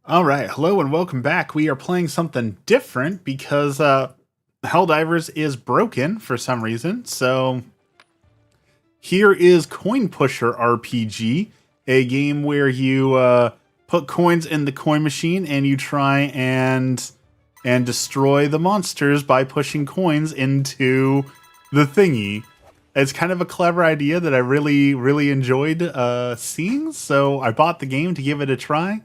All right, hello and welcome back. We are playing something different because Helldivers is broken for some reason. So here is Coinpusher RPG, a game where you put coins in the coin machine and you try and destroy the monsters by pushing coins into the thingy. It's kind of a clever idea that I really enjoyed seeing. So I bought the game to give it a try.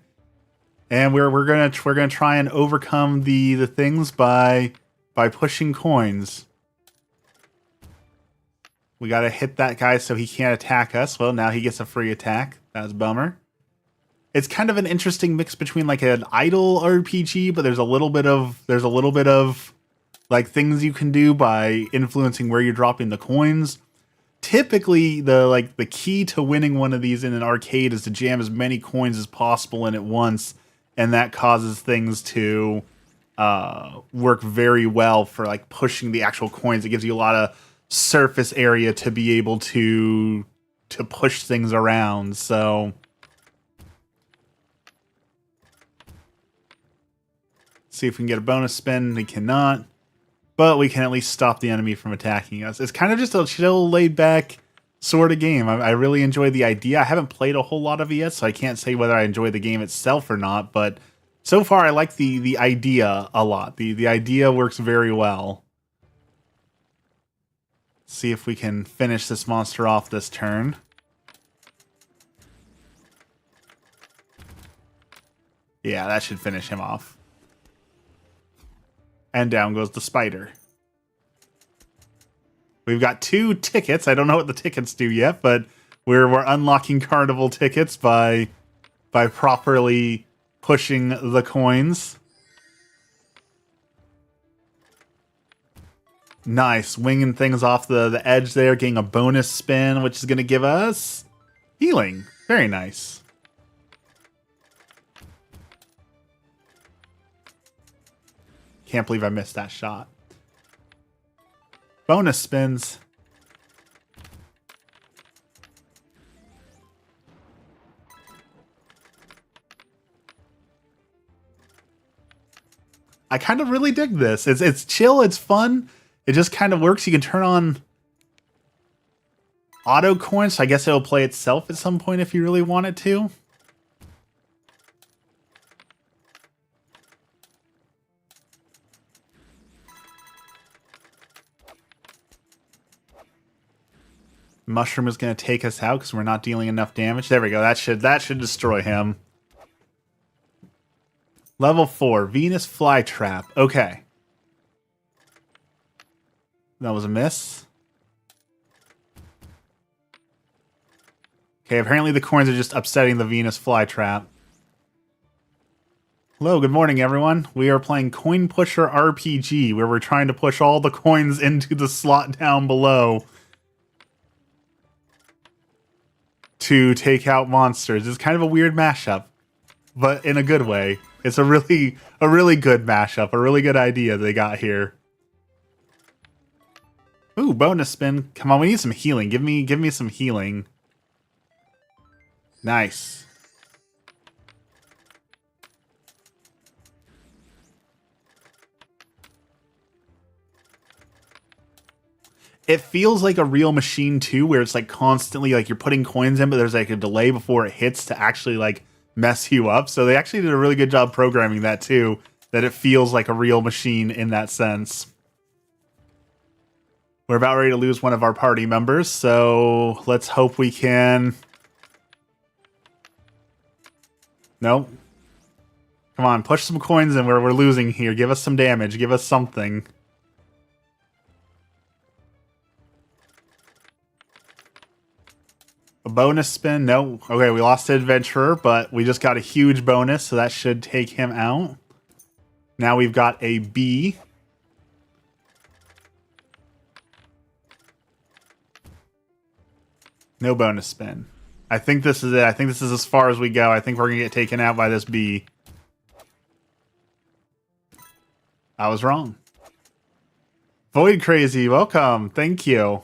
And we're gonna try and overcome the things by pushing coins. We gotta hit that guy so he can't attack us. Well, now he gets a free attack. That's a bummer. It's kind of an interesting mix between like an idle RPG, but there's a little bit of like things you can do by influencing where you're dropping the coins. Typically, the key to winning one of these in an arcade is to jam as many coins as possible in at once, and that causes things to work very well for like pushing the actual coins. It gives you a lot of surface area to be able to push things around. So see if we can get a bonus spin. We cannot, but we can at least stop the enemy from attacking us. It's kind of just a chill, laid back sort of game. I really enjoy the idea. I haven't played a whole lot of it yet, so I can't say whether I enjoy the game itself or not, but so far I like the idea a lot. The idea works very well. See if we can finish this monster off this turn. Yeah, that should finish him off. And down goes the spider. We've got 2 tickets. I don't know what the tickets do yet, but we're unlocking carnival tickets by properly pushing the coins. Nice, winging things off the edge there, getting a bonus spin, which is going to give us healing. Very nice. Can't believe I missed that shot. Bonus spins. I kind of really dig this. It's chill, it's fun. It just kind of works. You can turn on auto coins, so I guess it'll play itself at some point if you really want it to. Mushroom is going to take us out because we're not dealing enough damage. There we go. That should destroy him. Level 4, Venus Flytrap. Okay. That was a miss. Okay, apparently the coins are just upsetting the Venus Flytrap. Hello, good morning, everyone. We are playing Coinpusher RPG, where we're trying to push all the coins into the slot down below to take out monsters. It's kind of a weird mashup, but in a good way. It's a really good mashup, a really good idea they got here. Ooh, bonus spin. Come on, we need some healing. Give me some healing. Nice. It feels like a real machine too, where it's like constantly like you're putting coins in, but there's like a delay before it hits to actually like mess you up. So they actually did a really good job programming that too, that it feels like a real machine in that sense. We're about ready to lose one of our party members, so let's hope we can... Nope. Come on, push some coins in where we're losing here. Give us some damage. Give us something. A bonus spin? No. Okay, we lost the adventurer, but we just got a huge bonus, so that should take him out. Now we've got a B. No bonus spin. I think this is it. I think this is as far as we go. I think we're going to get taken out by this B. I was wrong. Void Crazy, welcome. Thank you.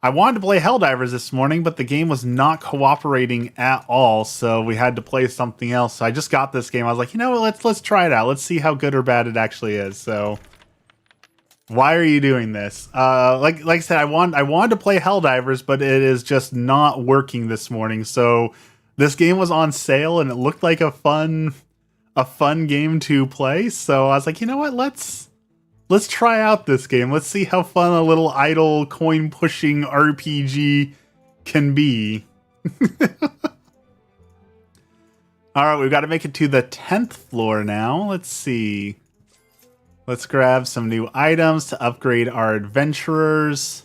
I wanted to play Helldivers this morning, but the game was not cooperating at all, so we had to play something else. So I just got this game. I was like, you know what, let's try it out. Let's see how good or bad it actually is. So why are you doing this? Like I said, I wanted to play Helldivers, but it is just not working this morning. So this game was on sale and it looked like a fun game to play. So I was like, you know what, let's try out this game. Let's see how fun a little idle coin pushing RPG can be. All right, we've got to make it to the 10th floor now. Let's see. Let's grab some new items to upgrade our adventurers.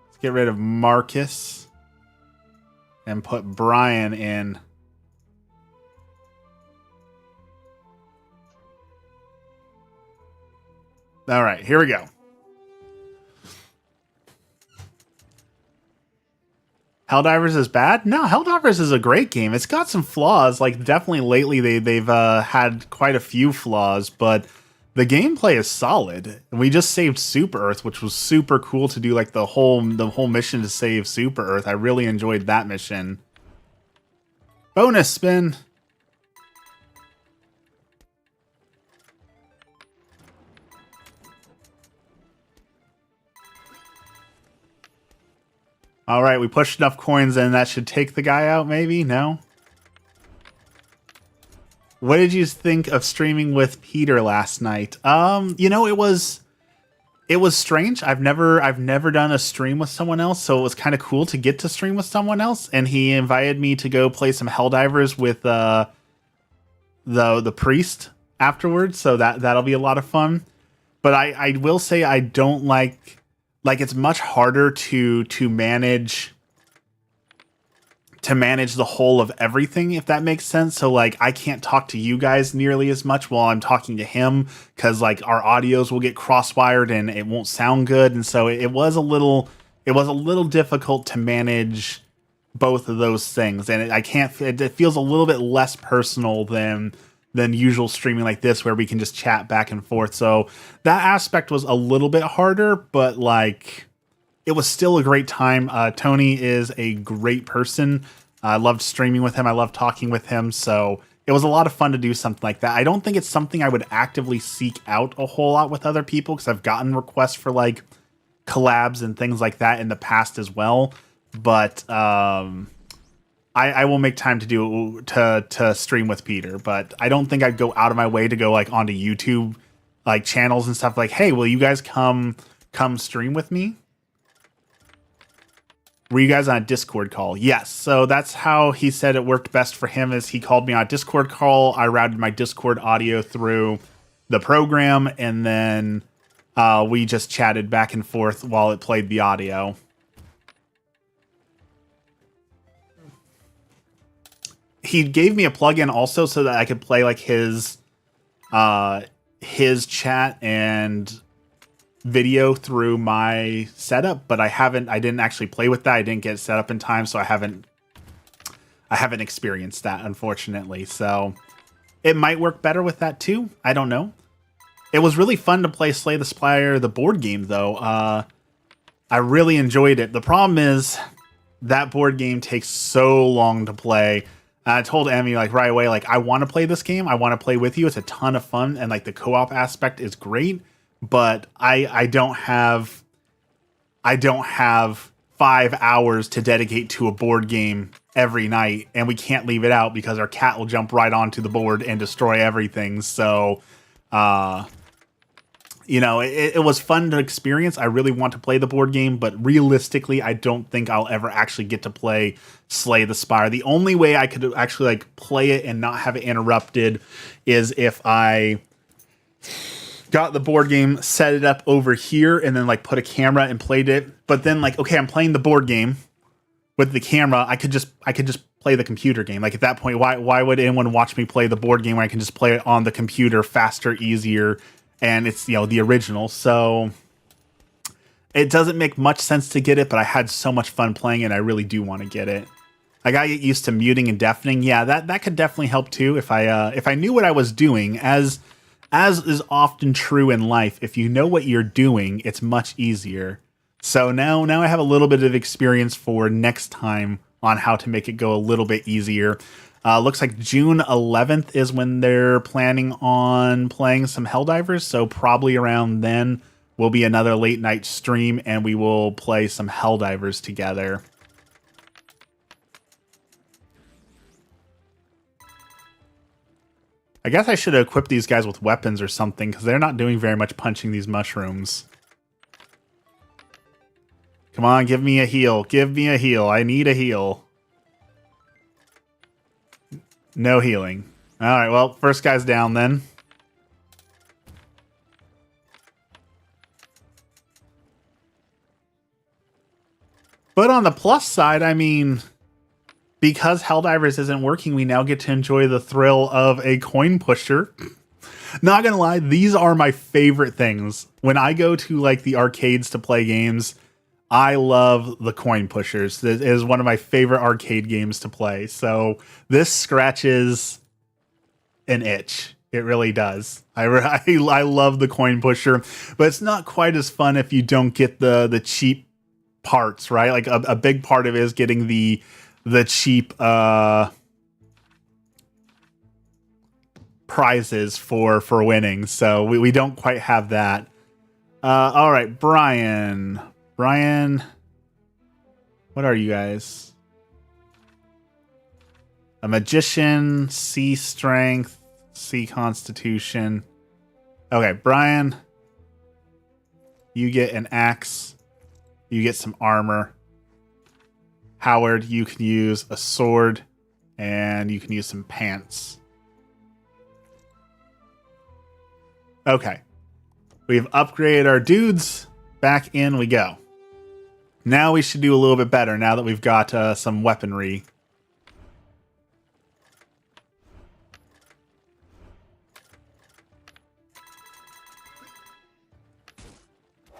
Let's get rid of Marcus and put Brian in. All right, here we go. Helldivers is bad? No, Helldivers is a great game. It's got some flaws. Like, definitely lately they've had quite a few flaws, but the gameplay is solid. We just saved Super Earth, which was super cool to do. Like the whole mission to save Super Earth. I really enjoyed that mission. Bonus spin. All right, we pushed enough coins in. That should take the guy out, maybe? No? What did you think of streaming with Peter last night? You know, it was strange. I've never done a stream with someone else, so it was kind of cool to get to stream with someone else. And he invited me to go play some Helldivers with the priest afterwards, so that'll be a lot of fun. But I will say I don't like it's much harder to manage the whole of everything, if that makes sense. So like I can't talk to you guys nearly as much while I'm talking to him, because like our audios will get cross-wired and it won't sound good. And so it was a little difficult to manage both of those things. And it feels a little bit less personal than usual streaming like this, where we can just chat back and forth. So that aspect was a little bit harder, but like it was still a great time. Tony is a great person. I loved streaming with him. I loved talking with him. So it was a lot of fun to do something like that. I don't think it's something I would actively seek out a whole lot with other people, because I've gotten requests for like collabs and things like that in the past as well. But I will make time to stream with Peter, but I don't think I'd go out of my way to go like onto YouTube like channels and stuff like, hey, will you guys come stream with me? Were you guys on a Discord call? Yes. So that's how he said it worked best for him, is he called me on a Discord call. I routed my Discord audio through the program, and then we just chatted back and forth while it played the audio. He gave me a plugin also so that I could play like his chat and video through my setup, but I didn't actually play with that. I didn't get it set up in time, so I haven't experienced that, unfortunately. So it might work better with that too. I don't know. It was really fun to play Slay the Spire, the board game, though. I really enjoyed it. The problem is that board game takes so long to play. I told Emmy like right away, like I want to play this game. I want to play with you. It's a ton of fun, and like the co-op aspect is great. But I don't have 5 hours to dedicate to a board game every night, and we can't leave it out because our cat will jump right onto the board and destroy everything. So, you know, it was fun to experience. I really want to play the board game, but realistically, I don't think I'll ever actually get to play Slay the Spire. The only way I could actually like play it and not have it interrupted is if I got the board game, set it up over here, and then like put a camera and played it. But then like, okay, I'm playing the board game with the camera. I could just play the computer game. Like at that point, why would anyone watch me play the board game when I can just play it on the computer faster, easier, and it's, you know, the original. So It doesn't make much sense to get it, but I had so much fun playing it, I really do want to get it. I gotta get used to muting and deafening. Yeah, that could definitely help too if I knew what I was doing. As is often true in life, if you know what you're doing, it's much easier. So now I have a little bit of experience for next time on how to make it go a little bit easier. Looks like June 11th is when they're planning on playing some Helldivers, so probably around then will be another late night stream, and we will play some Helldivers together. I guess I should equip these guys with weapons or something, because they're not doing very much punching these mushrooms. Come on, give me a heal. Give me a heal. I need a heal. No healing. Alright, well, first guy's down then. But on the plus side, I mean, because Helldivers isn't working, we now get to enjoy the thrill of a coin pusher. Not gonna lie, these are my favorite things. When I go to like the arcades to play games, I love the coin pushers. It is one of my favorite arcade games to play. So this scratches an itch. It really does. I love the coin pusher, but it's not quite as fun if you don't get the cheap parts, right? Like a big part of it is getting the cheap prizes for winning. So we don't quite have that. All right, Brian, what are you guys? A magician, C strength, C constitution. Okay, Brian, you get an axe. You get some armor. Howard, you can use a sword, and you can use some pants. Okay. We've upgraded our dudes. Back in we go. Now we should do a little bit better now that we've got some weaponry.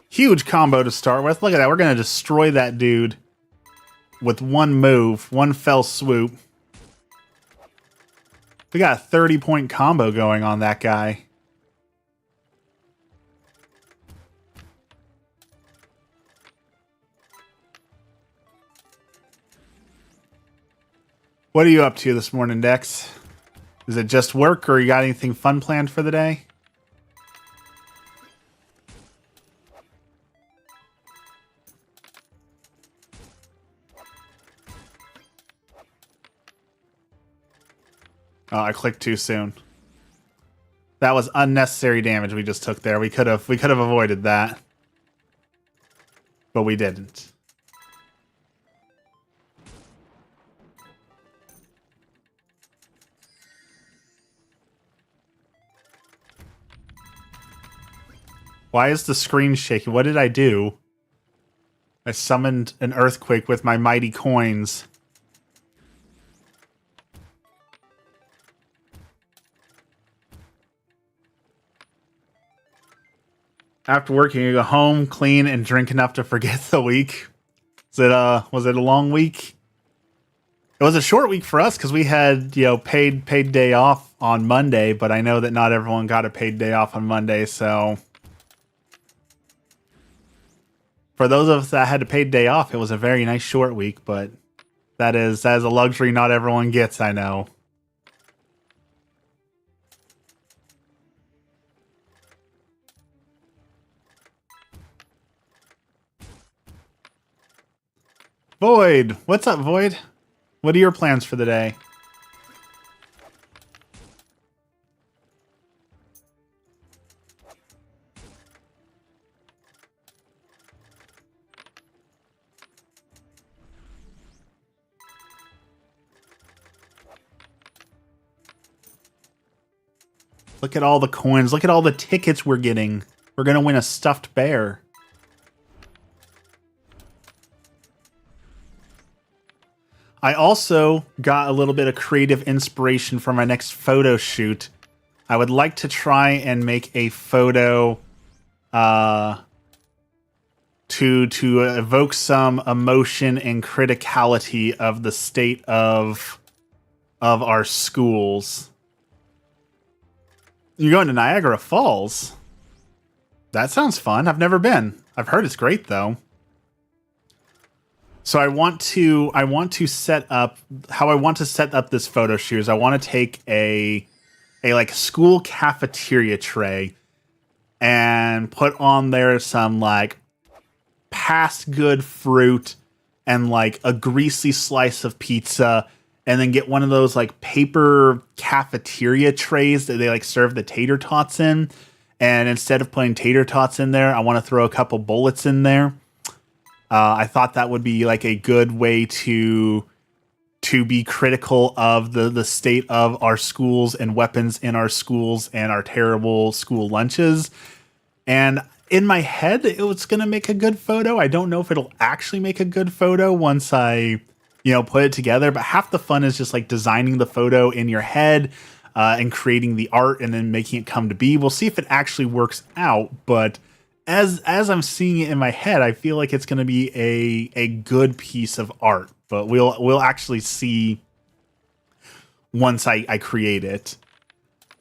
Huge combo to start with. Look at that. We're going to destroy that dude with one move, one fell swoop. We got a 30-point combo going on that guy. What are you up to this morning, Dex? Is it just work, or you got anything fun planned for the day? Oh, I clicked too soon. That was unnecessary damage we just took there. We could have avoided that. But we didn't. Why is the screen shaking? What did I do? I summoned an earthquake with my mighty coins. After work, you go home, clean, and drink enough to forget the week. Was it a long week? It was a short week for us because we had, paid day off on Monday, but I know that not everyone got a paid day off on Monday, so for those of us that had a paid day off, it was a very nice short week, but that is a luxury not everyone gets, I know. Void! What's up, Void? What are your plans for the day? Look at all the coins. Look at all the tickets we're getting. We're going to win a stuffed bear. I also got a little bit of creative inspiration for my next photo shoot. I would like to try and make a photo to to evoke some emotion and criticality of the state of our schools. You're going to Niagara Falls. That sounds fun. I've never been. I've heard it's great though. So I want to set up how I want to set up this photo shoot is I want to take a like school cafeteria tray and put on there some like past good fruit and like a greasy slice of pizza, and then get one of those like paper cafeteria trays that they like serve the tater tots in. And instead of putting tater tots in there, I want to throw a couple bullets in there. I thought that would be like a good way to be critical of the state of our schools and weapons in our schools and our terrible school lunches. And in my head, it was going to make a good photo. I don't know if it'll actually make a good photo once I, put it together. But half the fun is just like designing the photo in your head and creating the art and then making it come to be. We'll see if it actually works out. But as I'm seeing it in my head, I feel like it's going to be a good piece of art. But we'll actually see once I create it.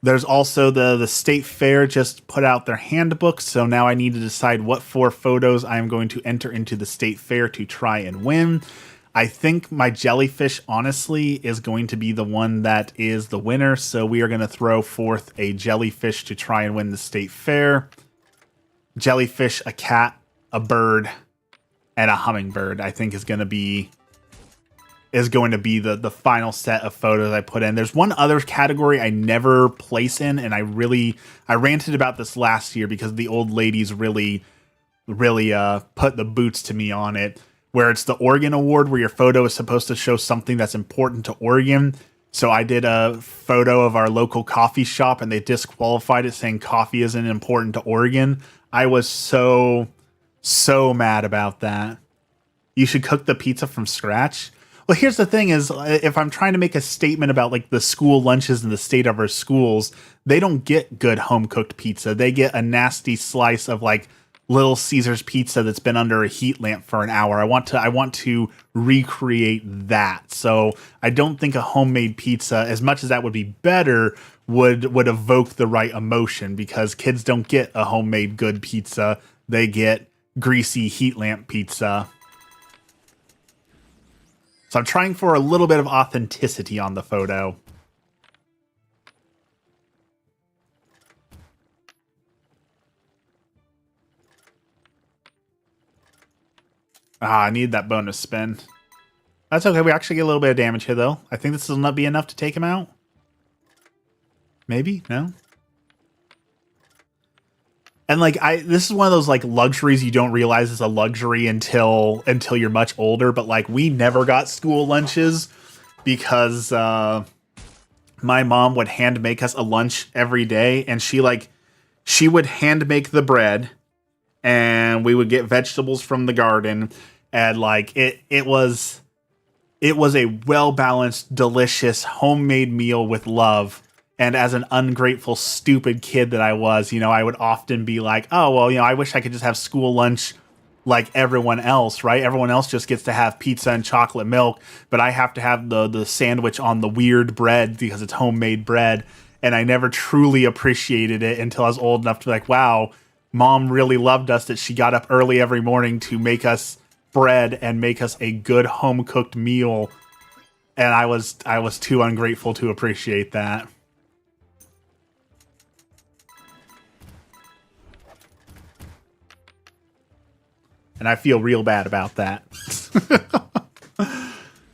There's also the state fair just put out their handbook, so now I need to decide what 4 photos I am going to enter into the state fair to try and win. I think my jellyfish, honestly, is going to be the one that is the winner, so we are going to throw forth a jellyfish to try and win the state fair. Jellyfish, a cat, a bird, and a hummingbird, I think is going to be the final set of photos I put in. There's one other category I never place in, and I ranted about this last year because the old ladies really put the boots to me on it, where it's the Oregon Award, where your photo is supposed to show something that's important to Oregon. So I did a photo of our local coffee shop, and they disqualified it, saying coffee isn't important to Oregon. I was so mad about that. You should cook the pizza from scratch. Well, here's the thing is, if I'm trying to make a statement about like the school lunches and the state of our schools, they don't get good home-cooked pizza. They get a nasty slice of like Little Caesars pizza that's been under a heat lamp for an hour. I want to recreate that. So I don't think a homemade pizza, as much as that would be better, would evoke the right emotion, because kids don't get a homemade good pizza. They get greasy heat lamp pizza. So I'm trying for a little bit of authenticity on the photo. I need that bonus spin. That's okay. We actually get a little bit of damage here, though. I think this will not be enough to take him out. Maybe? No? And like this is one of those like luxuries you don't realize is a luxury until you're much older. But like we never got school lunches because my mom would hand make us a lunch every day, and she would hand make the bread, and we would get vegetables from the garden, and like it was a well balanced, delicious homemade meal with love. And as an ungrateful, stupid kid that I was, I would often be like, oh, well, I wish I could just have school lunch like everyone else, right? Everyone else just gets to have pizza and chocolate milk, but I have to have the sandwich on the weird bread because it's homemade bread. And I never truly appreciated it until I was old enough to be like, wow, Mom really loved us that she got up early every morning to make us bread and make us a good home-cooked meal. And I was too ungrateful to appreciate that. And I feel real bad about that.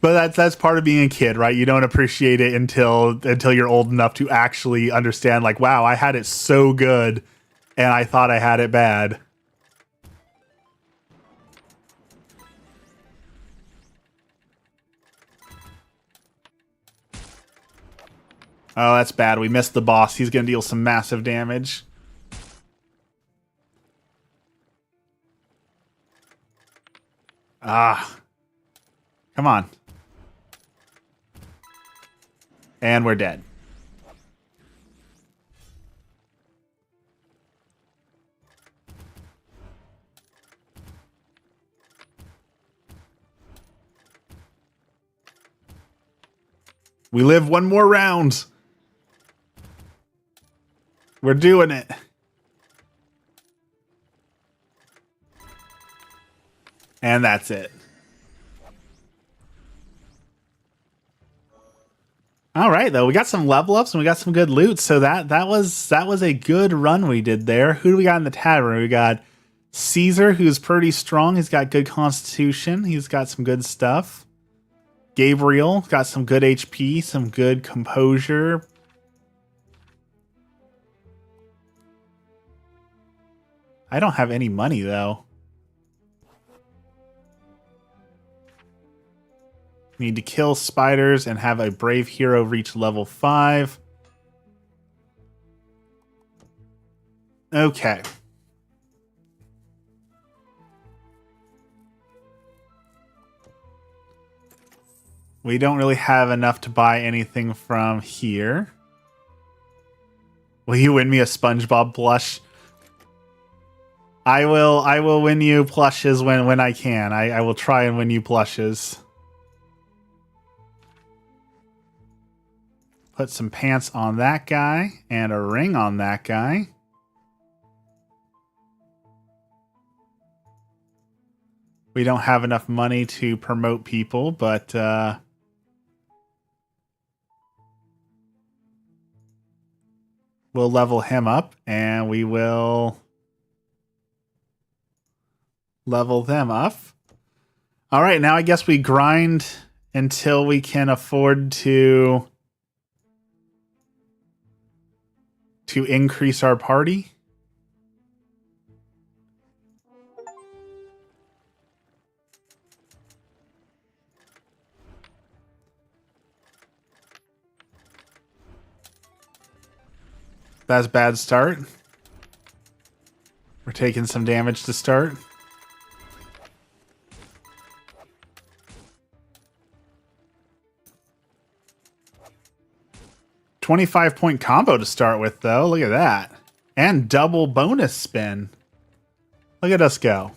But that's part of being a kid, right? You don't appreciate it until you're old enough to actually understand, like, wow, I had it so good, and I thought I had it bad. Oh, that's bad. We missed the boss. He's going to deal some massive damage. Come on. And we're dead. We live one more round. We're doing it. And that's it. All right, though, we got some level ups and we got some good loot, so that was a good run we did there. Who do we got in the tavern? We got Caesar, who's pretty strong. He's got good constitution. He's got some good stuff. Gabriel got some good HP, some good composure. I don't have any money, though. Need to kill spiders and have a brave hero reach level 5. Okay. We don't really have enough to buy anything from here. Will you win me a SpongeBob plush? I will win you plushes when I can. I will try and win you plushes. Put some pants on that guy and a ring on that guy. We don't have enough money to promote people, but we'll level him up and we will level them up. All right, now I guess we grind until we can afford to increase our party. That's a bad start. We're taking some damage to start. $25-point combo to start with, though. Look at that. And double bonus spin. Look at us go.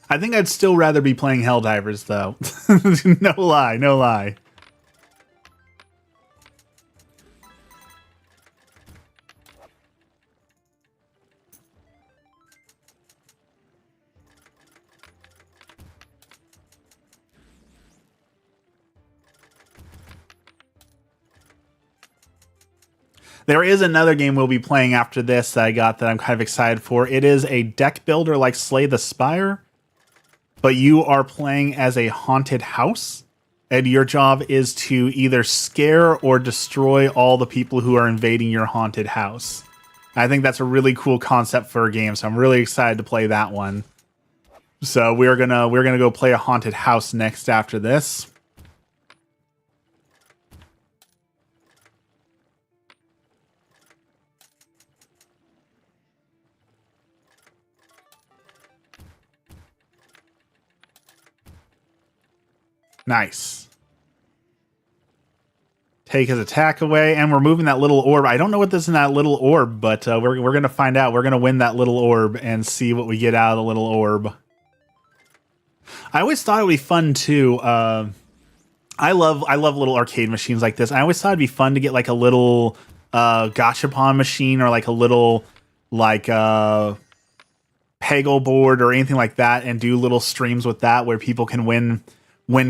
I think I'd still rather be playing Helldivers, though. No lie, no lie. There is another game we'll be playing after this that I got that I'm kind of excited for. It is a deck builder like Slay the Spire, but you are playing as a haunted house, and your job is to either scare or destroy all the people who are invading your haunted house. I think that's a really cool concept for a game, so I'm really excited to play that one. So we're gonna go play a haunted house next after this. Nice. Take his attack away, and we're moving that little orb. I don't know what this is in that little orb, but we're going to find out. We're going to win that little orb and see what we get out of the little orb. I always thought it would be fun, too. I love little arcade machines like this. I always thought it'd be fun to get like a little gachapon machine or like a little like Peggle board or anything like that and do little streams with that where people can win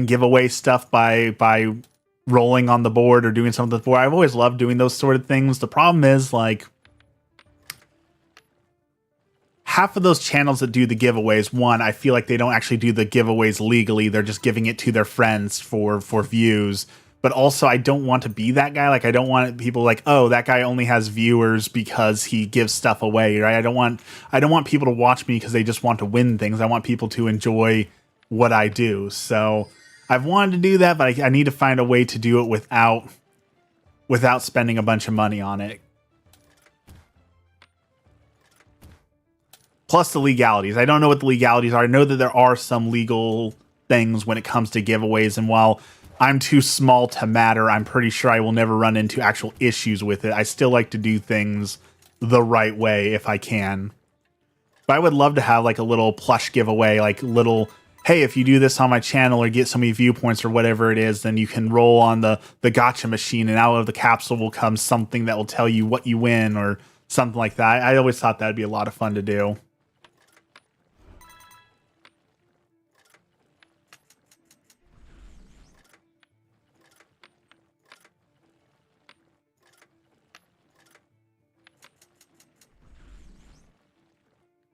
giveaway stuff by rolling on the board or doing something before. I've always loved doing those sort of things. The problem is, like, half of those channels that do the giveaways, one, I feel like they don't actually do the giveaways legally. They're just giving it to their friends for views. But also, I don't want to be that guy. Like, I don't want people like, oh, that guy only has viewers because he gives stuff away, right? I don't want people to watch me because they just want to win things. I want people to enjoy what I do. So I've wanted to do that, but I need to find a way to do it without spending a bunch of money on it. Plus the legalities. I don't know what the legalities are. I know that there are some legal things when it comes to giveaways, and while I'm too small to matter, I'm pretty sure I will never run into actual issues with it. I still like to do things the right way if I can. But I would love to have like a little plush giveaway, like little hey, if you do this on my channel or get so many viewpoints or whatever it is, then you can roll on the gacha machine, and out of the capsule will come something that will tell you what you win or something like that. I always thought that'd be a lot of fun to do.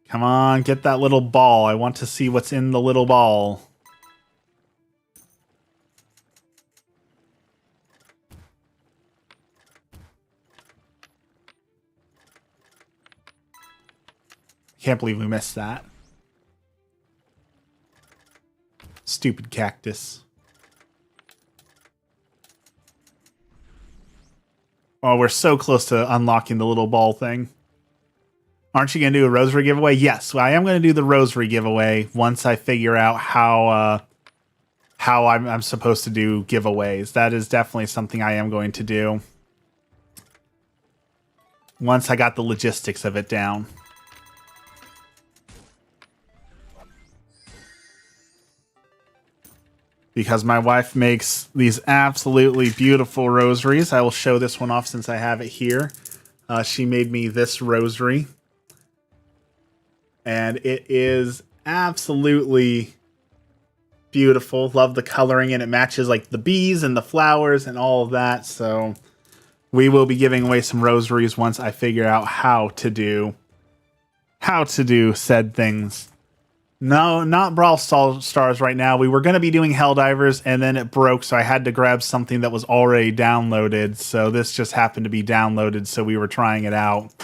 Come on, get that little ball. I want to see what's in the little ball. Can't believe we missed that. Stupid cactus. Oh, we're so close to unlocking the little ball thing. Aren't you going to do a rosary giveaway? Yes, I am going to do the rosary giveaway once I figure out how I'm supposed to do giveaways. That is definitely something I am going to do once I got the logistics of it down. Because my wife makes these absolutely beautiful rosaries. I will show this one off since I have it here. She made me this rosary. And it is absolutely beautiful. Love the coloring, and it matches like the bees and the flowers and all of that. So we will be giving away some rosaries once I figure out how to do said things. No, not Brawl Stars right now. We were going to be doing Helldivers, and then it broke, so I had to grab something that was already downloaded. So this just happened to be downloaded, so we were trying it out.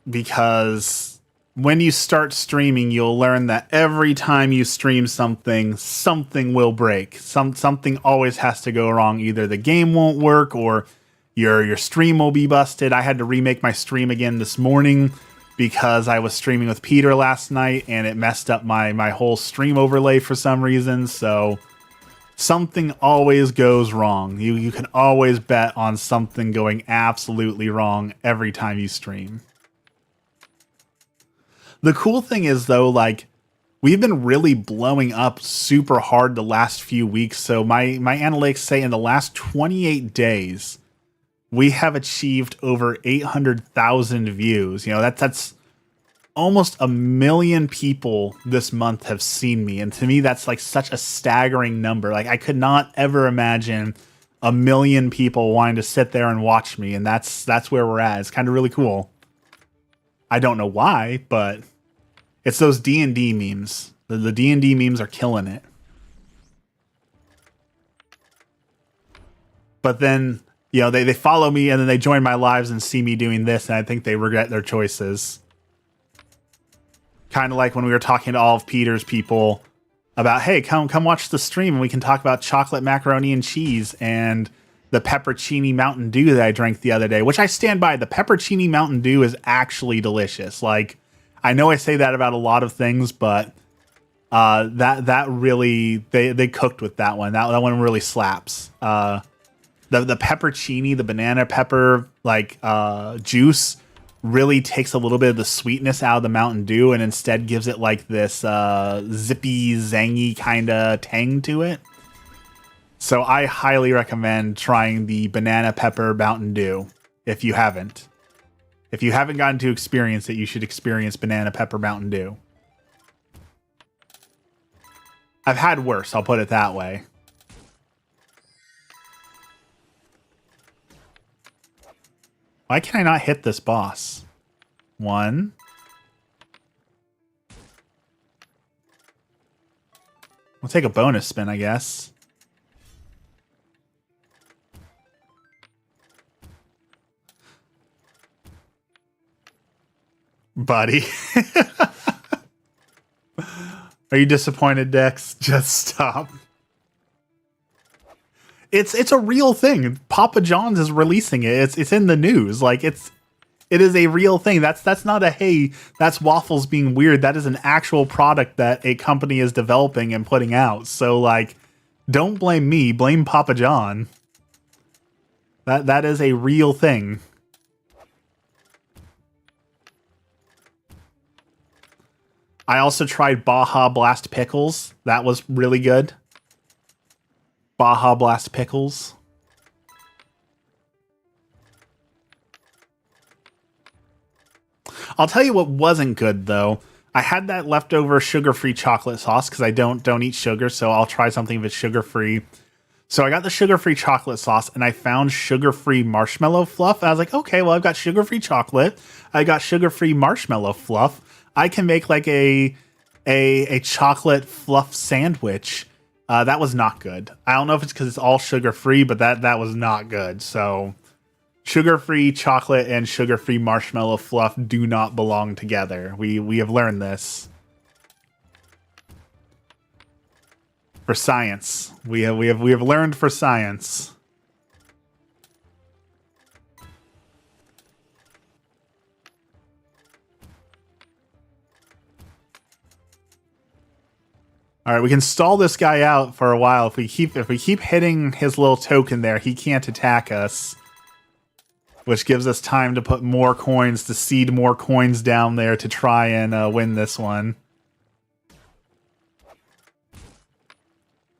Because when you start streaming, you'll learn that every time you stream something, something will break. Something always has to go wrong. Either the game won't work or your stream will be busted. I had to remake my stream again this morning because I was streaming with Peter last night and it messed up my whole stream overlay for some reason. So something always goes wrong. You can always bet on something going absolutely wrong every time you stream. The cool thing is, though, like, we've been really blowing up super hard the last few weeks. So my analytics say in the last 28 days, we have achieved over 800,000 views. You know, that's almost 1 million people this month have seen me. And to me, that's like such a staggering number. Like, I could not ever imagine 1 million people wanting to sit there and watch me. And that's where we're at. It's kind of really cool. I don't know why, but it's those D&D memes. The D&D memes are killing it. But then, you know, they follow me and then they join my lives and see me doing this, and I think they regret their choices. Kind of like when we were talking to all of Peter's people about, hey, come watch the stream and we can talk about chocolate macaroni and cheese and the peppercini Mountain Dew that I drank the other day, which I stand by. The peppercini Mountain Dew is actually delicious. Like, I know I say that about a lot of things, but that really, they cooked with that one. That one really slaps. The peppercini, the banana pepper, like, juice really takes a little bit of the sweetness out of the Mountain Dew and instead gives it like this zippy, zangy kind of tang to it. So I highly recommend trying the banana pepper Mountain Dew if you haven't. If you haven't gotten to experience it, you should experience banana pepper Mountain Dew. I've had worse, I'll put it that way. Why can I not hit this boss? 1. We'll take a bonus spin, I guess. Buddy. Are you disappointed, Dex? Just stop. It's a real thing. Papa John's is releasing it. It's in the news. Like, it is a real thing. That's not a, hey, that's waffles being weird. That is an actual product that a company is developing and putting out. So, like, don't blame me. Blame Papa John. That is a real thing. I also tried Baja Blast Pickles. That was really good. Baja Blast Pickles. I'll tell you what wasn't good, though. I had that leftover sugar-free chocolate sauce because I don't eat sugar, so I'll try something that's sugar-free. So I got the sugar-free chocolate sauce, and I found sugar-free marshmallow fluff. I was like, okay, well, I've got sugar-free chocolate. I got sugar-free marshmallow fluff. I can make like a chocolate fluff sandwich. That was not good. I don't know if it's because it's all sugar-free, but that was not good. So sugar-free chocolate and sugar-free marshmallow fluff do not belong together. We have learned this. For science. We have learned for science. All right, we can stall this guy out for a while. If we keep hitting his little token there, he can't attack us. Which gives us time to put more coins, to seed more coins down there to try and win this one.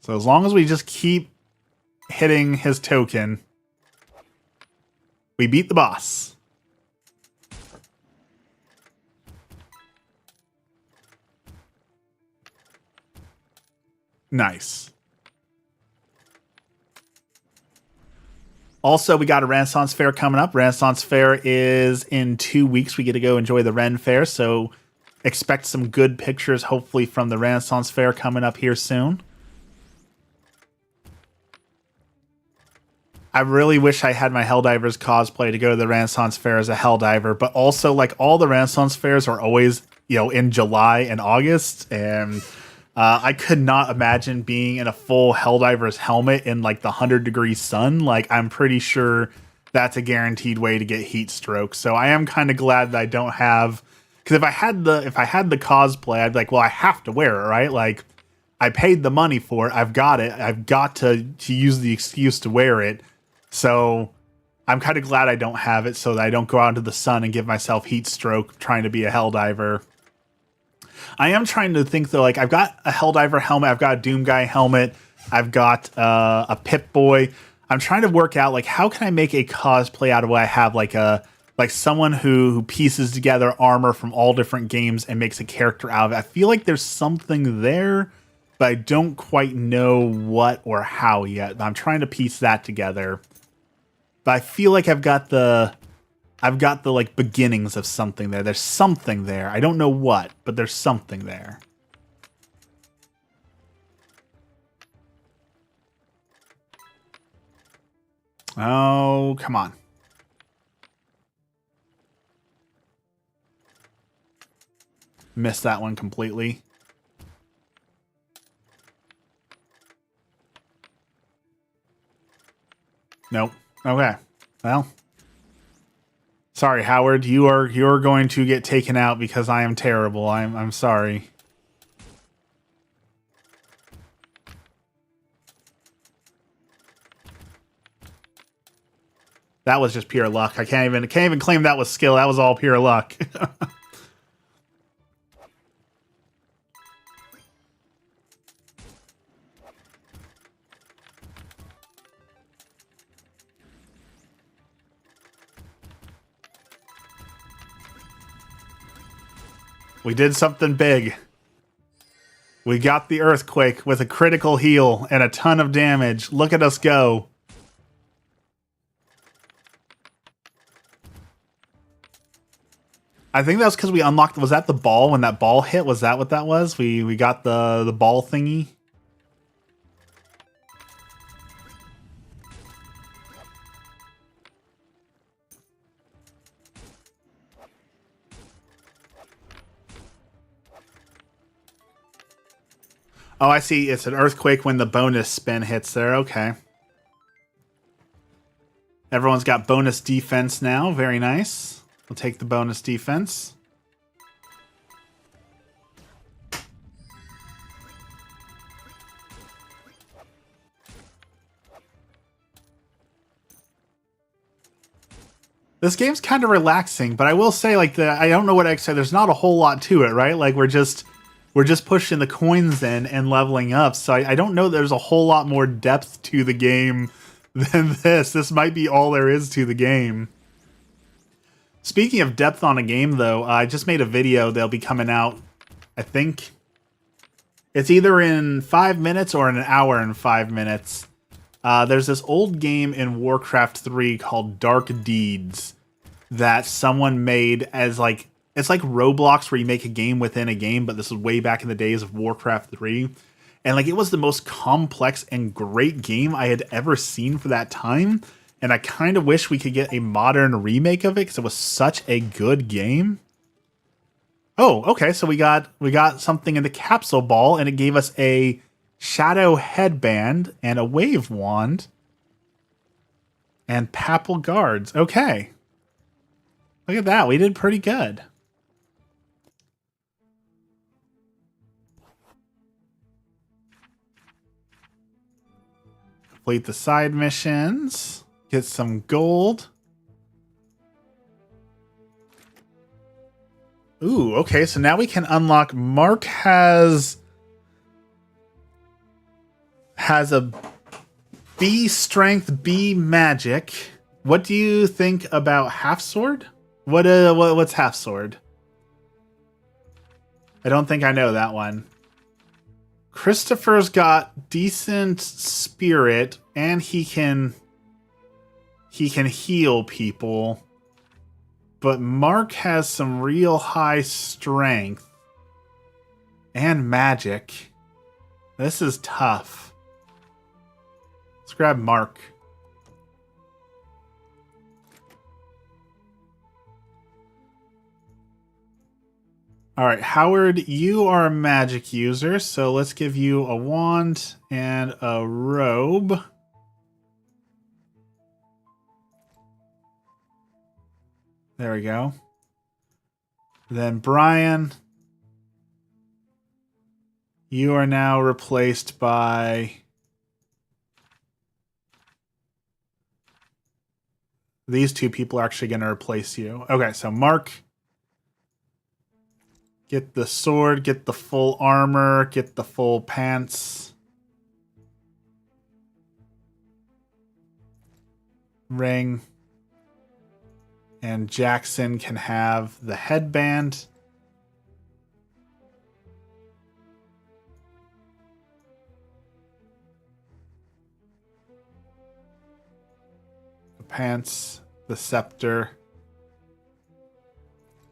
So as long as we just keep hitting his token, we beat the boss. Nice. Also, we got a Renaissance Fair coming up. Renaissance Fair is in 2 weeks. We get to go enjoy the Ren Fair, so expect some good pictures, hopefully, from the Renaissance Fair coming up here soon. I really wish I had my Helldivers cosplay to go to the Renaissance Fair as a Helldiver, but also, like, all the Renaissance Fairs are always, in July and August, and I could not imagine being in a full Helldiver's helmet in, like, the 100-degree sun. Like, I'm pretty sure that's a guaranteed way to get heat stroke. So I am kind of glad that I don't have, because if I had the cosplay, I'd be like, well, I have to wear it, right? Like, I paid the money for it. I've got it. I've got to use the excuse to wear it. So I'm kind of glad I don't have it so that I don't go out into the sun and give myself heat stroke trying to be a Helldiver. I am trying to think, though, like, I've got a Helldiver helmet, I've got a Doom Guy helmet, I've got a Pip-Boy. I'm trying to work out, like, how can I make a cosplay out of what I have, like someone who pieces together armor from all different games and makes a character out of it. I feel like there's something there, but I don't quite know what or how yet. I'm trying to piece that together. But I feel like I've got the like beginnings of something there. There's something there. I don't know what, but there's something there. Oh, come on. Missed that one completely. Nope. Okay. Well, sorry, Howard. You're going to get taken out because I am terrible. I'm sorry. That was just pure luck. I can't even claim that was skill. That was all pure luck. We did something big. We got the earthquake with a critical heal and a ton of damage. Look at us go. I think that was because we unlocked... Was that the ball when that ball hit? Was that what that was? We got the ball thingy? Oh, I see. It's an earthquake when the bonus spin hits there. Okay. Everyone's got bonus defense now. Very nice. We'll take the bonus defense. This game's kind of relaxing, but I will say, like, I don't know what I said. There's not a whole lot to it, right? Like, we're just we're just pushing the coins in and leveling up. So I don't know there's a whole lot more depth to the game than this. This might be all there is to the game. Speaking of depth on a game, though, I just made a video. They'll be coming out, I think it's either in 5 minutes or in an hour and 5 minutes. There's this old game in Warcraft 3 called Dark Deeds that someone made as like, it's like Roblox where you make a game within a game, but this is way back in the days of Warcraft 3. And like, it was the most complex and great game I had ever seen for that time. And I kind of wish we could get a modern remake of it because it was such a good game. Oh, okay. So we got something in the capsule ball, and it gave us a shadow headband and a wave wand and papal guards. Okay. Look at that. We did pretty good. Complete the side missions. Get some gold. Ooh, okay, so now we can unlock... Mark has a B strength, B magic. What do you think about half sword? What's half sword? I don't think I know that one. Christopher's got decent spirit, and he can heal people. But Mark has some real high strength and magic. This is tough. Let's grab Mark. All right, Howard, you are a magic user, so let's give you a wand and a robe. There we go. Then Brian, you are now replaced by... These two people are actually going to replace you. Okay, so Mark, get the sword, get the full armor, get the full pants. Ring. And Jackson can have the headband. The pants, the scepter,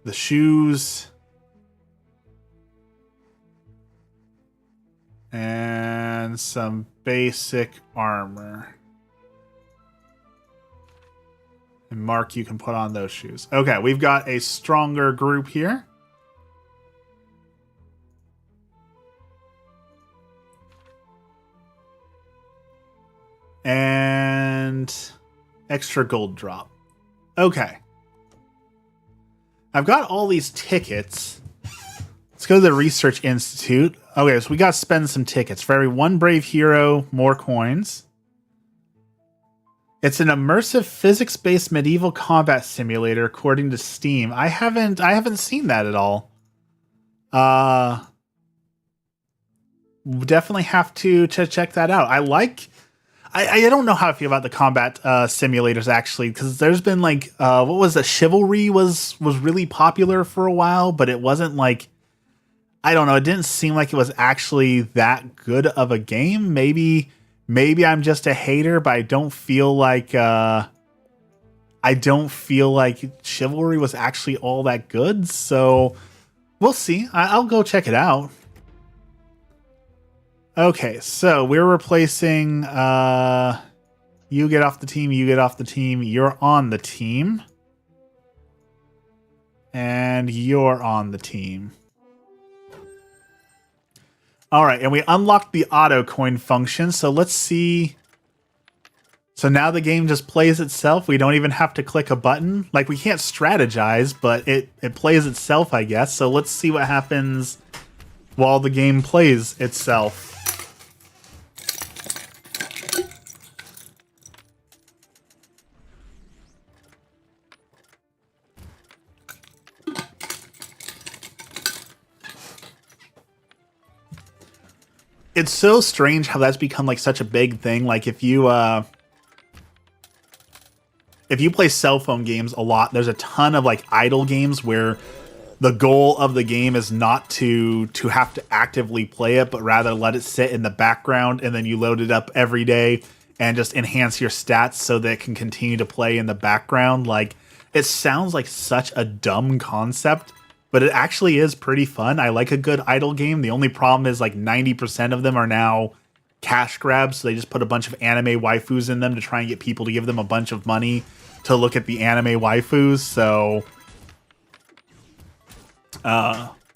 the shoes, and some basic armor. And Mark, you can put on those shoes. Okay, we've got a stronger group here. And extra gold drop. Okay. I've got all these tickets. Let's go to the Research Institute. Okay, so we got to spend some tickets. For every one brave hero, more coins. It's an immersive physics-based medieval combat simulator, according to Steam. I haven't seen that at all. Definitely have to check that out. I don't know how I feel about the combat simulators actually, because there's been like what was it? Chivalry was really popular for a while, but it wasn't like, I don't know. It didn't seem like it was actually that good of a game. Maybe I'm just a hater, but I don't feel like Chivalry was actually all that good. So we'll see. I'll go check it out. Okay, so we're replacing you get off the team, you get off the team, you're on the team. And you're on the team. All right, and we unlocked the auto coin function, so let's see. So now the game just plays itself. We don't even have to click a button. Like, we can't strategize, but it plays itself, I guess. So let's see what happens while the game plays itself. It's so strange how that's become like such a big thing. Like if you play cell phone games a lot, there's a ton of like idle games where the goal of the game is not to have to actively play it, but rather let it sit in the background, and then you load it up every day and just enhance your stats so that it can continue to play in the background. Like, it sounds like such a dumb concept, but it actually is pretty fun. I like a good idle game. The only problem is like 90% of them are now cash grabs, so they just put a bunch of anime waifus in them to try and get people to give them a bunch of money to look at the anime waifus. So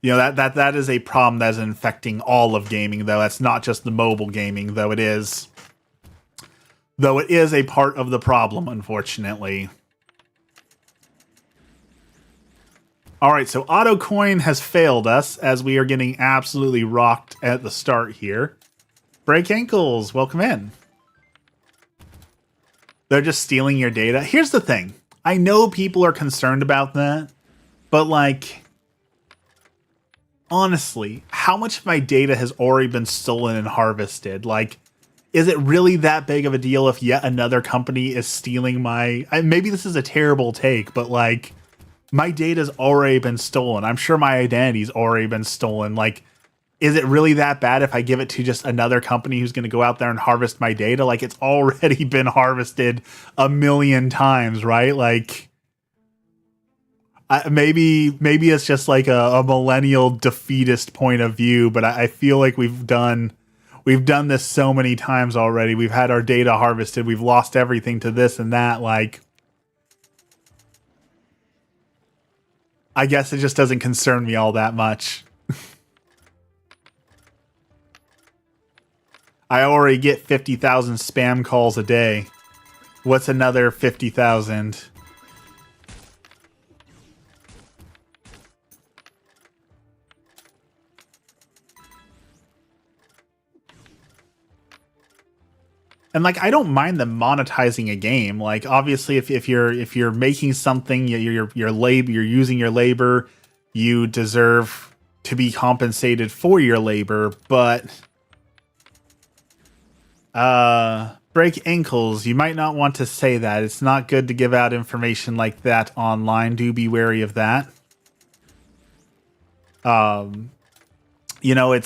you know, that is a problem that is infecting all of gaming, though. That's not just the mobile gaming, though it is a part of the problem, unfortunately. All right, so AutoCoin has failed us as we are getting absolutely rocked at the start here. Break ankles, welcome in. They're just stealing your data. Here's the thing. I know people are concerned about that, but like, honestly, how much of my data has already been stolen and harvested? Like, is it really that big of a deal if yet another company is stealing my... maybe this is a terrible take, but like, my data's already been stolen. I'm sure my identity's already been stolen. Like, is it really that bad if I give it to just another company who's going to go out there and harvest my data? Like, it's already been harvested a million times, right? Like, maybe it's just like a millennial defeatist point of view, but I feel like we've done this so many times already. We've had our data harvested. We've lost everything to this and that. Like, I guess it just doesn't concern me all that much. I already get 50,000 spam calls a day. What's another 50,000? And like, I don't mind them monetizing a game. Like, obviously, if you're making something, your labor, you're using your labor, you deserve to be compensated for your labor. But break ankles, you might not want to say that. It's not good to give out information like that online. Do be wary of that. You know,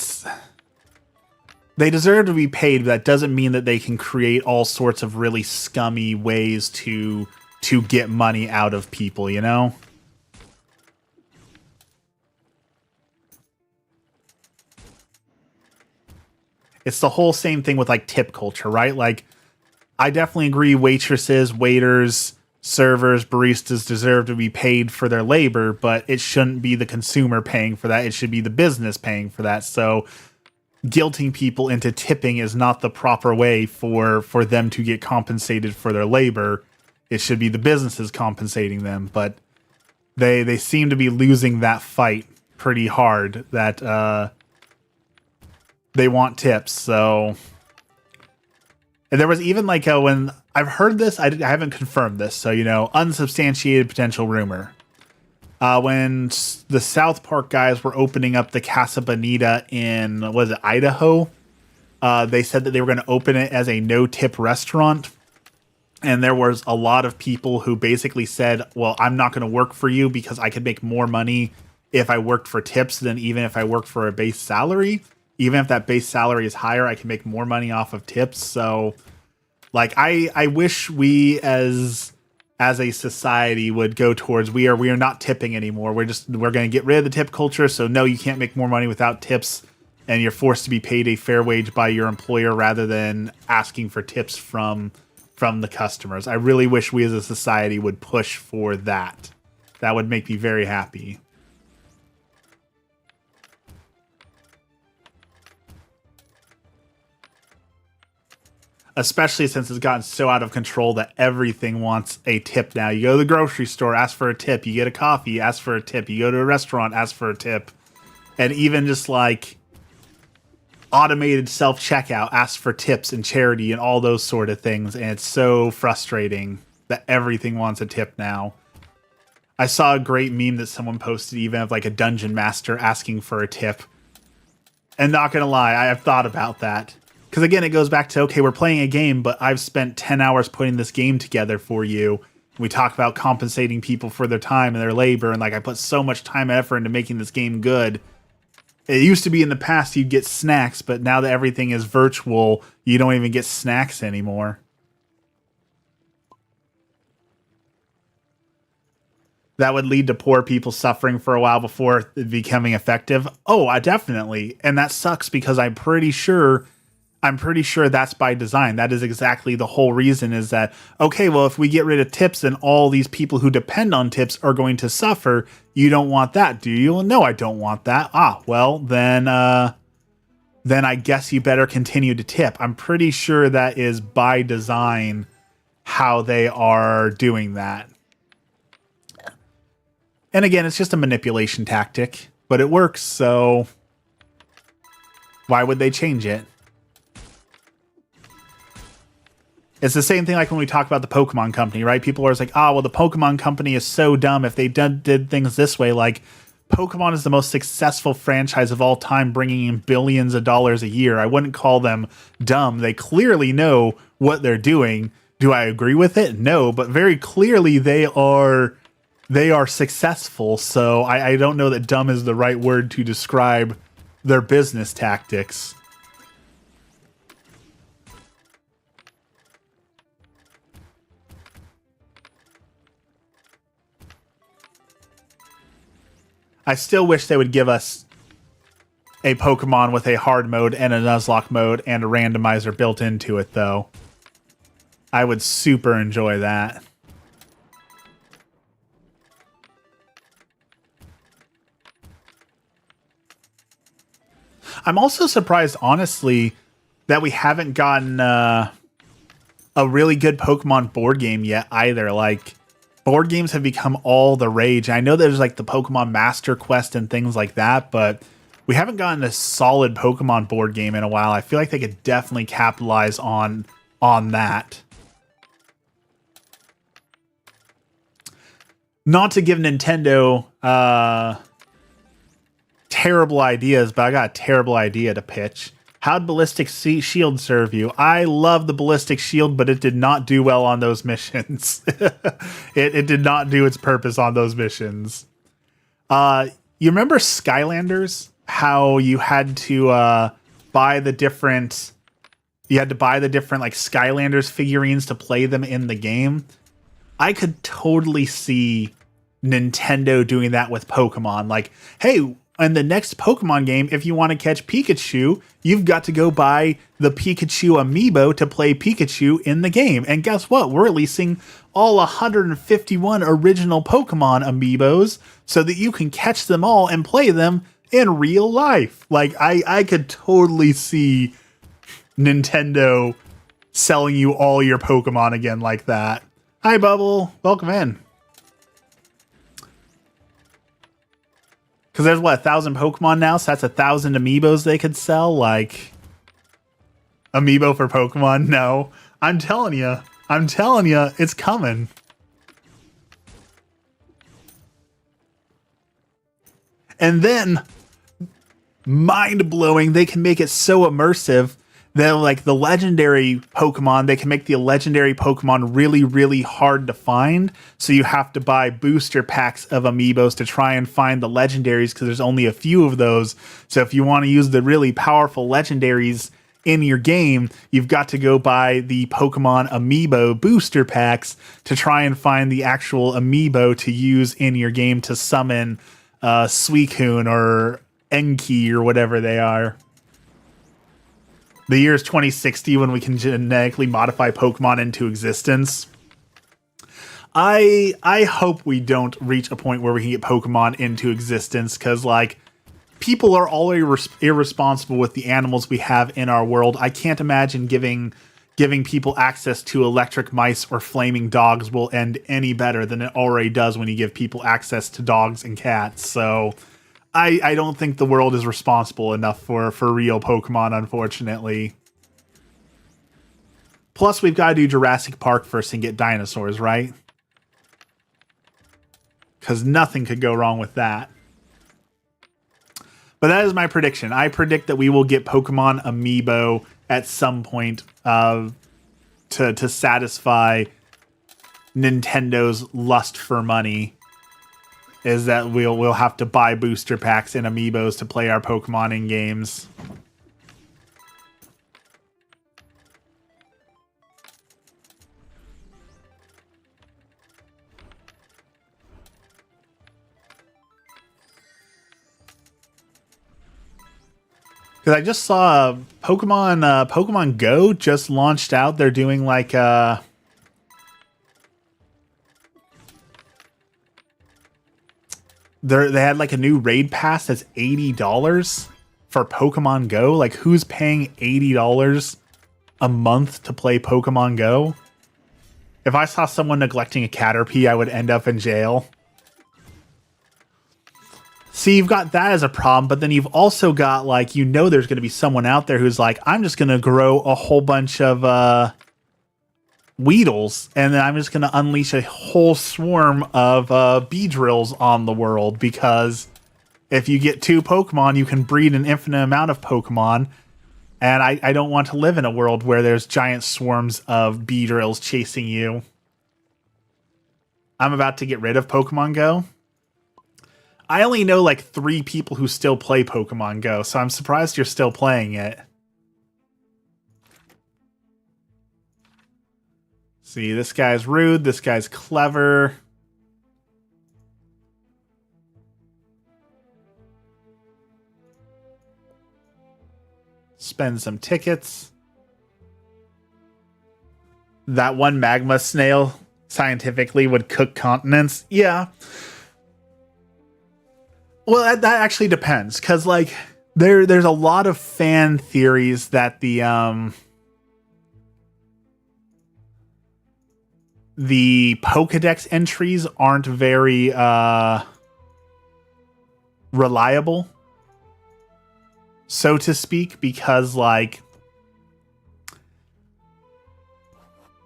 they deserve to be paid, but that doesn't mean that they can create all sorts of really scummy ways to get money out of people, you know? It's the whole same thing with like tip culture, right? Like, I definitely agree waitresses, waiters, servers, baristas deserve to be paid for their labor, but it shouldn't be the consumer paying for that. It should be the business paying for that. So guilting people into tipping is not the proper way for them to get compensated for their labor. It should be the businesses compensating them, but they seem to be losing that fight pretty hard, that they want tips. So, and there was even like when I've heard this, I haven't confirmed this, so, you know, unsubstantiated potential rumor. When the South Park guys were opening up the Casa Bonita in, was it Idaho? They said that they were going to open it as a no-tip restaurant. And there was a lot of people who basically said, well, I'm not going to work for you because I could make more money if I worked for tips than even if I worked for a base salary. Even if that base salary is higher, I can make more money off of tips. So, like, I wish we as a society would go towards, we are not tipping anymore. We're going to get rid of the tip culture. So no, you can't make more money without tips, and you're forced to be paid a fair wage by your employer rather than asking for tips from the customers. I really wish we as a society would push for that. That would make me very happy. Especially since it's gotten so out of control that everything wants a tip now. You go to the grocery store, ask for a tip. You get a coffee, ask for a tip. You go to a restaurant, ask for a tip. And even just like automated self-checkout, ask for tips and charity and all those sort of things. And it's so frustrating that everything wants a tip now. I saw a great meme that someone posted even of like a dungeon master asking for a tip. And not gonna lie, I have thought about that. Because again, it goes back to, okay, we're playing a game, but I've spent 10 hours putting this game together for you. We talk about compensating people for their time and their labor, and like I put so much time and effort into making this game good. It used to be in the past you'd get snacks, but now that everything is virtual, you don't even get snacks anymore. That would lead to poor people suffering for a while before it becoming effective. Oh, definitely. And that sucks because I'm pretty sure that's by design. That is exactly the whole reason, is that, okay, well, if we get rid of tips, then all these people who depend on tips are going to suffer. You don't want that, do you? No, I don't want that. Well, then I guess you better continue to tip. I'm pretty sure that is by design how they are doing that. And again, it's just a manipulation tactic, but it works, so why would they change it? It's the same thing like when we talk about the Pokemon Company, right? People are always like, well, the Pokemon Company is so dumb if they did things this way. Like, Pokemon is the most successful franchise of all time, bringing in billions of dollars a year. I wouldn't call them dumb. They clearly know what they're doing. Do I agree with it? No, but very clearly they are successful. So I don't know that dumb is the right word to describe their business tactics. I still wish they would give us a Pokemon with a hard mode and a Nuzlocke mode and a randomizer built into it, though. I would super enjoy that. I'm also surprised, honestly, that we haven't gotten a really good Pokemon board game yet either. Like, board games have become all the rage. I know there's like the Pokemon Master Quest and things like that, but we haven't gotten a solid Pokemon board game in a while. I feel like they could definitely capitalize on that. Not to give Nintendo terrible ideas, but I got a terrible idea to pitch. How'd Ballistic Shield serve you? I love the Ballistic Shield, but it did not do well on those missions. It did not do its purpose on those missions. You remember Skylanders? How you had to buy the different like Skylanders figurines to play them in the game? I could totally see Nintendo doing that with Pokemon. Like, hey, in the next Pokemon game, if you want to catch Pikachu, you've got to go buy the Pikachu amiibo to play Pikachu in the game. And guess what? We're releasing all 151 original Pokemon amiibos so that you can catch them all and play them in real life. Like, I could totally see Nintendo selling you all your Pokemon again like that. Hi, Bubble. Welcome in. Because there's, 1,000 Pokemon now, so that's 1,000 amiibos they could sell? Like, amiibo for Pokemon? No. I'm telling you, it's coming. And then, mind-blowing, they can make it so immersive that, like, the legendary Pokemon, they can make the legendary Pokemon really, really hard to find. So you have to buy booster packs of amiibos to try and find the legendaries, because there's only a few of those. So if you want to use the really powerful legendaries in your game, you've got to go buy the Pokemon amiibo booster packs to try and find the actual amiibo to use in your game to summon Suicune or Enki or whatever they are. The year is 2060 when we can genetically modify Pokemon into existence. I hope we don't reach a point where we can get Pokemon into existence, because, like, people are already irresponsible with the animals we have in our world. I can't imagine giving people access to electric mice or flaming dogs will end any better than it already does when you give people access to dogs and cats. So I don't think the world is responsible enough for real Pokemon, unfortunately. Plus, we've got to do Jurassic Park first and get dinosaurs, right? Because nothing could go wrong with that. But that is my prediction. I predict that we will get Pokemon Amiibo at some point to satisfy Nintendo's lust for money. Is that we'll have to buy booster packs and Amiibos to play our Pokemon in games. Because I just saw Pokemon Go just launched out. They're doing like they had like a new raid pass that's $80 for Pokemon Go. Like, who's paying $80 a month to play Pokemon Go? If I saw someone neglecting a Caterpie, I would end up in jail. See, you've got that as a problem, but then you've also got, like, you know there's going to be someone out there who's like, I'm just going to grow a whole bunch of Weedles, and then I'm just going to unleash a whole swarm of Beedrills on the world, because if you get 2 Pokemon, you can breed an infinite amount of Pokemon, and I don't want to live in a world where there's giant swarms of Beedrills chasing you. I'm about to get rid of Pokemon Go. I only know like 3 people who still play Pokemon Go, so I'm surprised you're still playing it. See, this guy's rude, this guy's clever. Spend some tickets. That one magma snail scientifically would cook continents. Yeah. Well, that actually depends, because like there's a lot of fan theories that the Pokédex entries aren't very reliable, so to speak, because like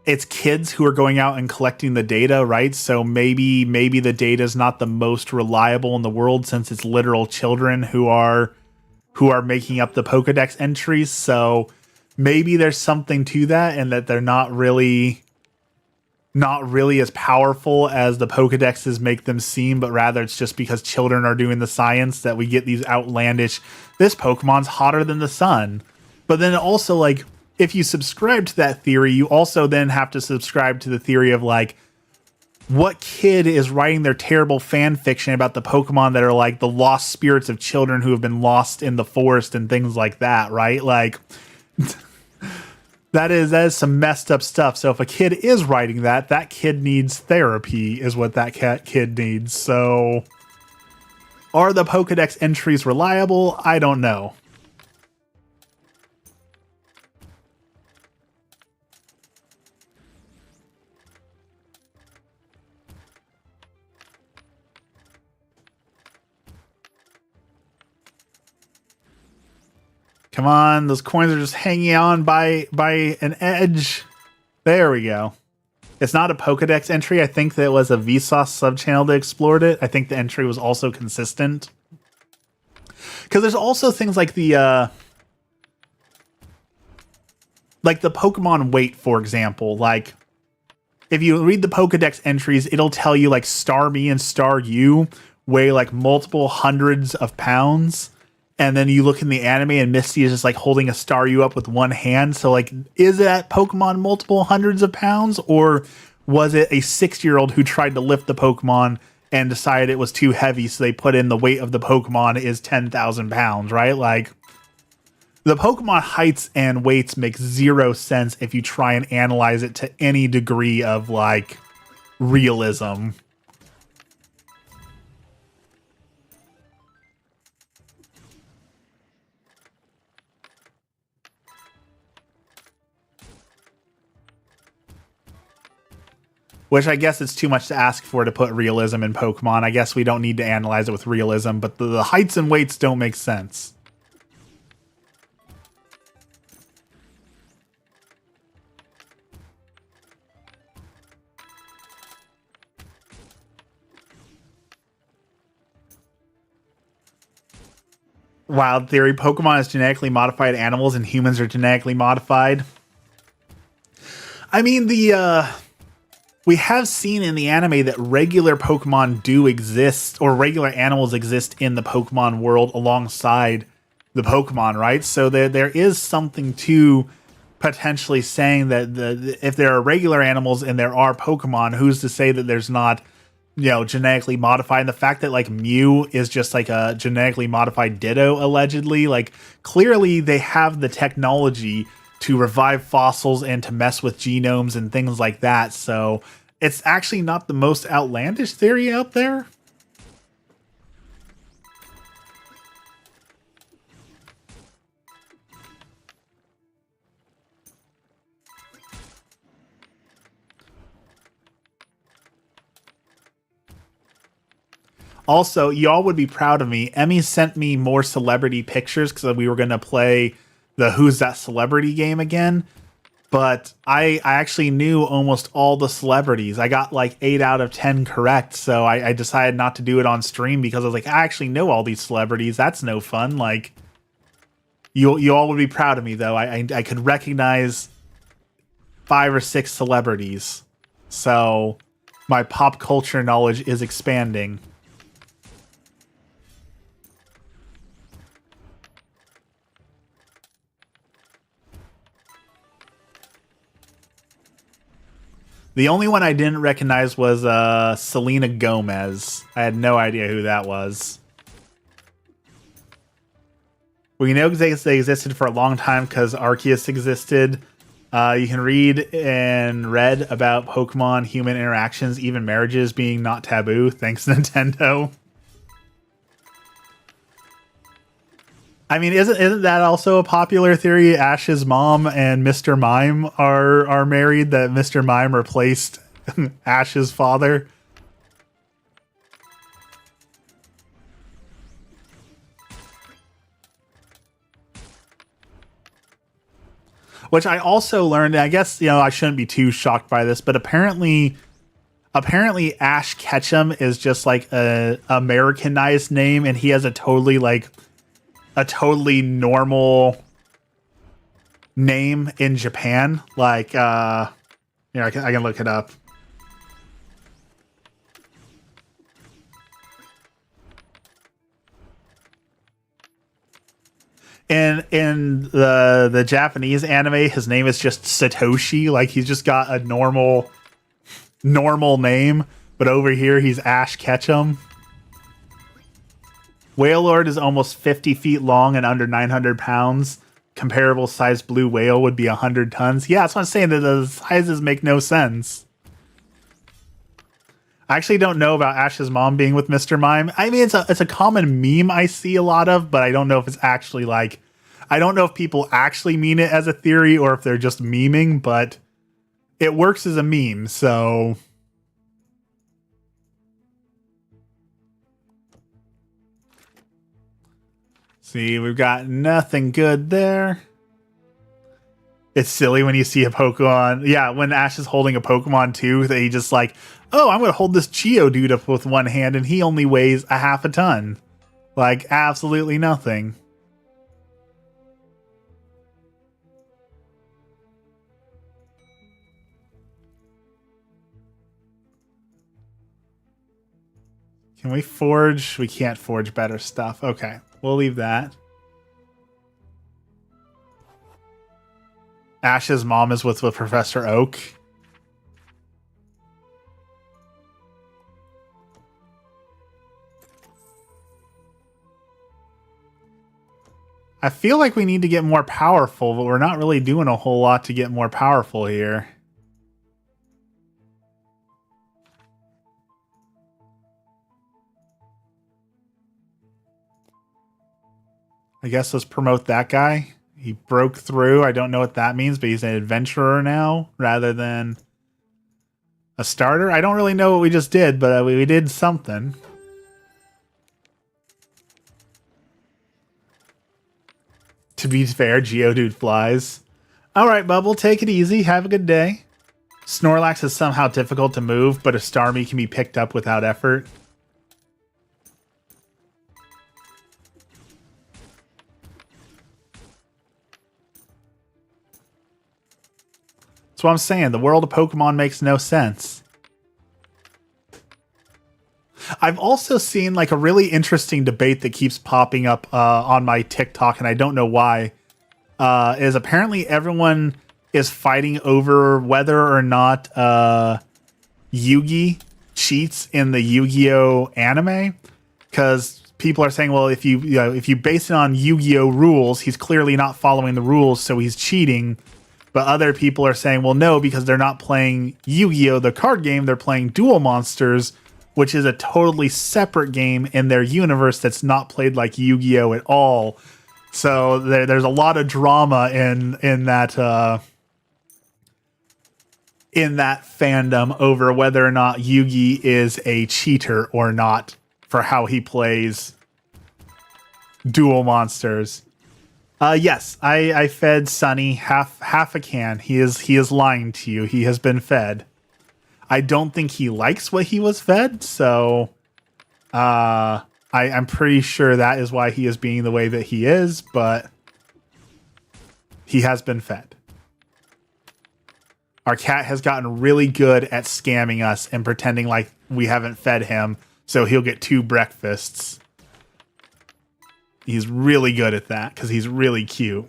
it's kids who are going out and collecting the data, right? So maybe the data is not the most reliable in the world, since it's literal children who are making up the Pokédex entries. So maybe there's something to that, and that they're not really as powerful as the Pokédexes make them seem, but rather it's just because children are doing the science that we get these outlandish, this Pokemon's hotter than the sun. But then also, like, if you subscribe to that theory, you also then have to subscribe to the theory of, like, what kid is writing their terrible fan fiction about the Pokemon that are, like, the lost spirits of children who have been lost in the forest and things like that, right? Like, that is some messed up stuff. So if a kid is writing that, that kid needs therapy, is what that kid needs. So, are the Pokédex entries reliable? I don't know. Come on, those coins are just hanging on by an edge. There we go. It's not a Pokédex entry. I think that it was a Vsauce subchannel that explored it. I think the entry was also consistent. Because there's also things like the Pokemon weight, for example. Like, if you read the Pokédex entries, it'll tell you, like, Starmie and Staryu weigh, like, multiple hundreds of pounds. And then you look in the anime and Misty is just like holding a Staryu up with one hand. So like, is that Pokemon multiple hundreds of pounds? Or was it a 6-year-old who tried to lift the Pokemon and decided it was too heavy? So they put in the weight of the Pokemon is 10,000 pounds, right? Like, the Pokemon heights and weights make zero sense if you try and analyze it to any degree of like realism. Which I guess it's too much to ask for to put realism in Pokemon. I guess we don't need to analyze it with realism, but the heights and weights don't make sense. Wild theory. Pokemon is genetically modified animals and humans are genetically modified. I mean, we have seen in the anime that regular Pokemon do exist, or regular animals exist in the Pokemon world alongside the Pokemon, right? So there is something to potentially saying that if there are regular animals and there are Pokemon, who's to say that there's not, genetically modified? And the fact that like Mew is just like a genetically modified Ditto, allegedly, like clearly they have the technology to revive fossils and to mess with genomes and things like that. So it's actually not the most outlandish theory out there. Also, y'all would be proud of me. Emmy sent me more celebrity pictures because we were going to play the Who's That Celebrity game again. But I actually knew almost all the celebrities. I got like 8 out of 10 correct. So I decided not to do it on stream because I was like, I actually know all these celebrities. That's no fun. Like, you all would be proud of me, though. I could recognize 5 or 6 celebrities. So my pop culture knowledge is expanding. The only one I didn't recognize was Selena Gomez. I had no idea who that was. We know they existed for a long time because Arceus existed. You can read and read about Pokemon-human interactions, even marriages being not taboo. Thanks, Nintendo. I mean, isn't that also a popular theory? Ash's mom and Mr. Mime are married, that Mr. Mime replaced Ash's father. Which I also learned, I guess, I shouldn't be too shocked by this, but apparently Ash Ketchum is just like a Americanized name, and he has a totally normal name in Japan. Like, I can look it up. In the Japanese anime, his name is just Satoshi. Like, he's just got a normal name, but over here he's Ash Ketchum. Wailord is almost 50 feet long and under 900 pounds. Comparable sized blue whale would be 100 tons. Yeah, that's what I'm saying. That the sizes make no sense. I actually don't know about Ash's mom being with Mr. Mime. I mean, it's a common meme I see a lot of, but I don't know if it's actually like... I don't know if people actually mean it as a theory or if they're just memeing, but it works as a meme, so... See, we've got nothing good there. It's silly when you see a Pokemon. Yeah, when Ash is holding a Pokemon too, that he just like, oh, I'm going to hold this Geodude up with one hand and he only weighs a half a ton. Like, absolutely nothing. Can we forge? We can't forge better stuff. Okay, we'll leave that. Ash's mom is with Professor Oak. I feel like we need to get more powerful, but we're not really doing a whole lot to get more powerful here. I guess let's promote that guy. He broke through. I don't know what that means, but he's an adventurer now rather than a starter. I don't really know what we just did, but we did something. To be fair, Geodude flies. Alright, Bubble, take it easy. Have a good day. Snorlax is somehow difficult to move, but a Starmie can be picked up without effort. what I'm saying. The world of Pokemon makes no sense. I've also seen like a really interesting debate that keeps popping up on my TikTok, and I don't know why. Is apparently everyone is fighting over whether or not Yugi cheats in the Yu-Gi-Oh anime, because people are saying, well, if you base it on Yu-Gi-Oh rules, he's clearly not following the rules, so he's cheating. But other people are saying, well, no, because they're not playing Yu-Gi-Oh, the card game, they're playing Duel Monsters, which is a totally separate game in their universe that's not played like Yu-Gi-Oh at all. So there's a lot of drama in that fandom over whether or not Yugi is a cheater or not for how he plays Duel Monsters. Yes, I fed Sunny half a can. He is lying to you. He has been fed. I don't think he likes what he was fed, so I'm pretty sure that is why he is being the way that he is, but he has been fed. Our cat has gotten really good at scamming us and pretending like we haven't fed him, so he'll get 2 breakfasts. He's really good at that because he's really cute.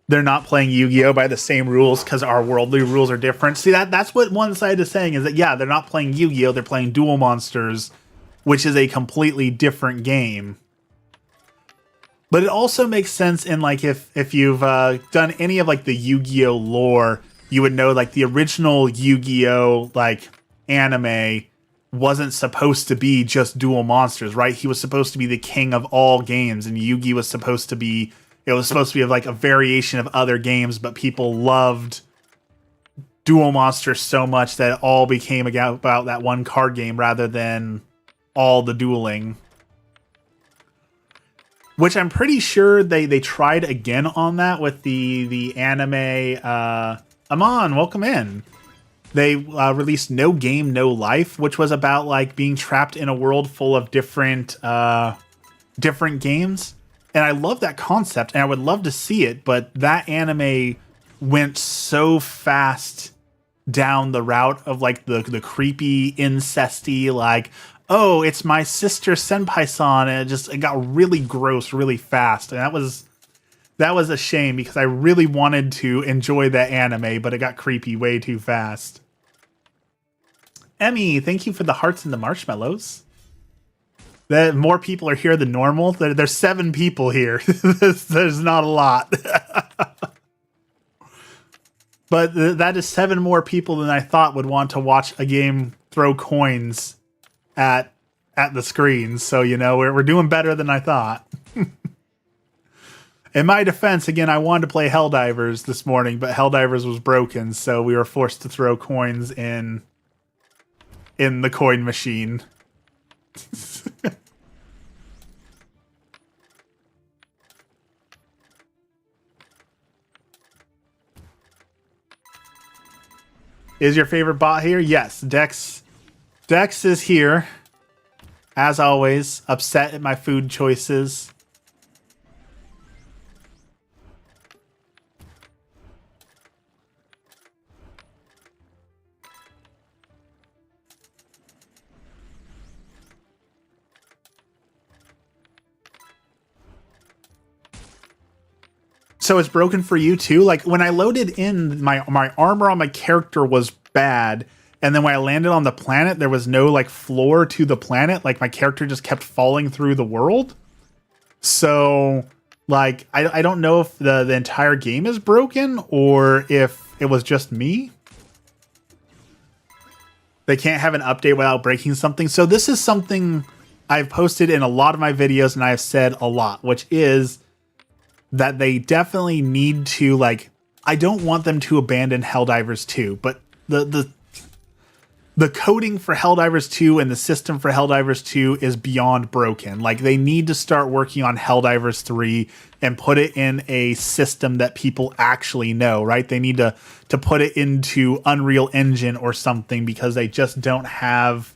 They're not playing Yu-Gi-Oh by the same rules because our worldly rules are different. See, that's what one side is saying, is that, yeah, they're not playing Yu-Gi-Oh, they're playing Duel Monsters, which is a completely different game. But it also makes sense in, like, if you've done any of, like, the Yu-Gi-Oh lore, you would know, like, the original Yu-Gi-Oh, like, anime wasn't supposed to be just Duel Monsters, right? He was supposed to be the king of all games, and Yugi was supposed to be... It was supposed to be like a variation of other games, but people loved Duel Monsters so much that it all became about that one card game rather than all the dueling. Which I'm pretty sure they tried again on that with the anime. Amon, welcome in. They released No Game, No Life, which was about like being trapped in a world full of different games. And I love that concept, and I would love to see it, but that anime went so fast down the route of like the creepy, incesty, like, oh, it's my sister Senpai-san, and it got really gross really fast. And that was a shame because I really wanted to enjoy that anime, but it got creepy way too fast. Emmy, thank you for the hearts and the marshmallows. That more people are here than normal. There's 7 people here. There's not a lot. But that is 7 more people than I thought would want to watch a game throw coins at the screen. So, you know, we're doing better than I thought. In my defense, again, I wanted to play Helldivers this morning, but Helldivers was broken, so we were forced to throw coins in the coin machine. Is your favorite bot here? Yes, Dex is here. As always, upset at my food choices. So it's broken for you too? Like when I loaded in, my armor on my character was bad, and then when I landed on the planet, there was no like floor to the planet. Like my character just kept falling through the world. So like I don't know if the entire game is broken or if it was just me. They can't have an update without breaking something. So this is something I've posted in a lot of my videos and I've said a lot, which is that they definitely need to, like, I don't want them to abandon Helldivers 2, but the coding for Helldivers 2 and the system for Helldivers 2 is beyond broken. Like, they need to start working on Helldivers 3 and put it in a system that people actually know, right? They need to put it into Unreal Engine or something because they just don't have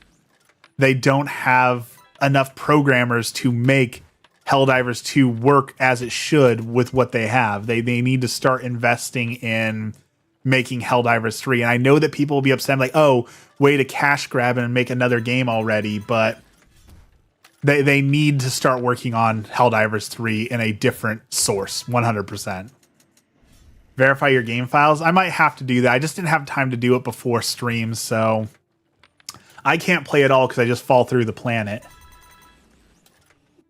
enough programmers to make Helldivers 2 work as it should with what they have. They need to start investing in making Helldivers 3. And I know that people will be upset, like, oh, way to cash grab and make another game already, but they need to start working on Helldivers 3 in a different source, 100%. Verify your game files. I might have to do that. I just didn't have time to do it before streams, so I can't play it all because I just fall through the planet.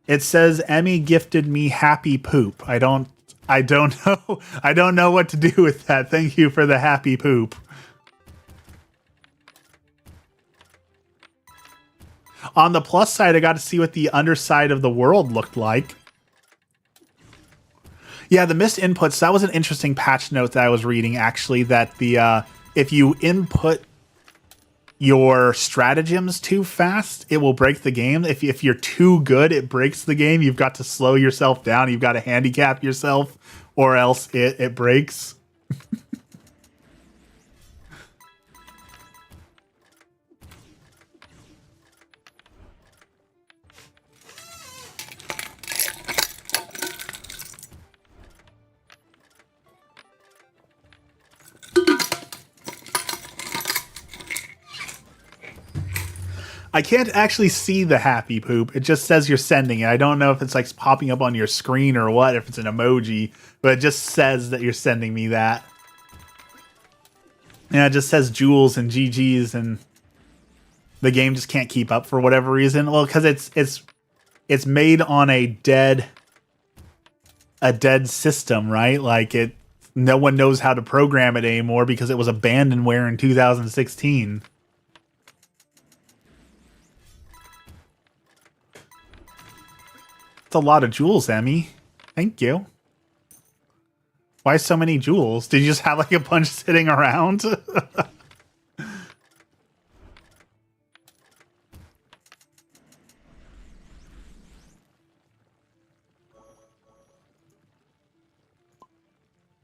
It says Emmy gifted me happy poop. I don't know. I don't know what to do with that. Thank you for the happy poop. On the plus side, I got to see what the underside of the world looked like. Yeah, the missed inputs, that was an interesting patch note that I was reading, actually, that the if you input your stratagems too fast, it will break the game. If you're too good, it breaks the game. You've got to slow yourself down. You've got to handicap yourself, or else it breaks. I can't actually see the happy poop. It just says you're sending it. I don't know if it's like popping up on your screen or what, if it's an emoji, but it just says that you're sending me that. And it just says Jules and GG's, and the game just can't keep up for whatever reason. Well, because it's made on a dead system, right? Like no one knows how to program it anymore because it was abandonware in 2016. A lot of jewels, Emmy. Thank you. Why so many jewels? Did you just have like a bunch sitting around?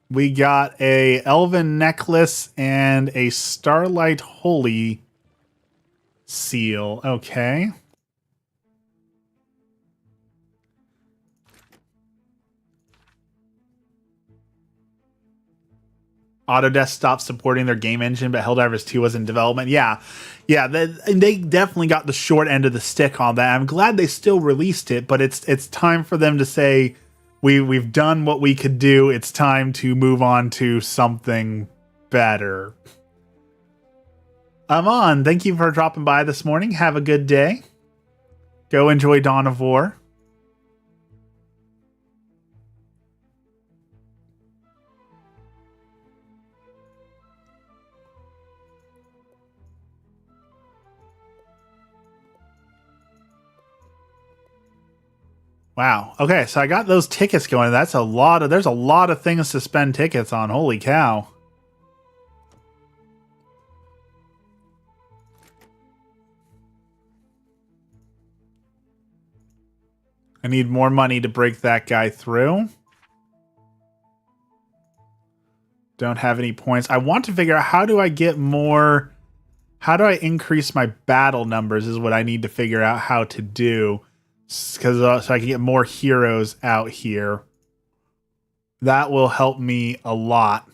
We got a elven necklace and a starlight holy seal. Okay. Autodesk stopped supporting their game engine, but Helldivers 2 was in development. Yeah, they definitely got the short end of the stick on that. I'm glad they still released it, but it's time for them to say, we've done what we could do. It's time to move on to something better. Amon, thank you for dropping by this morning. Have a good day. Go enjoy Dawn of War. Wow. Okay, so I got those tickets going. There's a lot of things to spend tickets on. Holy cow. I need more money to break that guy through. Don't have any points. I want to figure out how do I increase my battle numbers is what I need to figure out how to do. Because so I can get more heroes out here. That will help me a lot.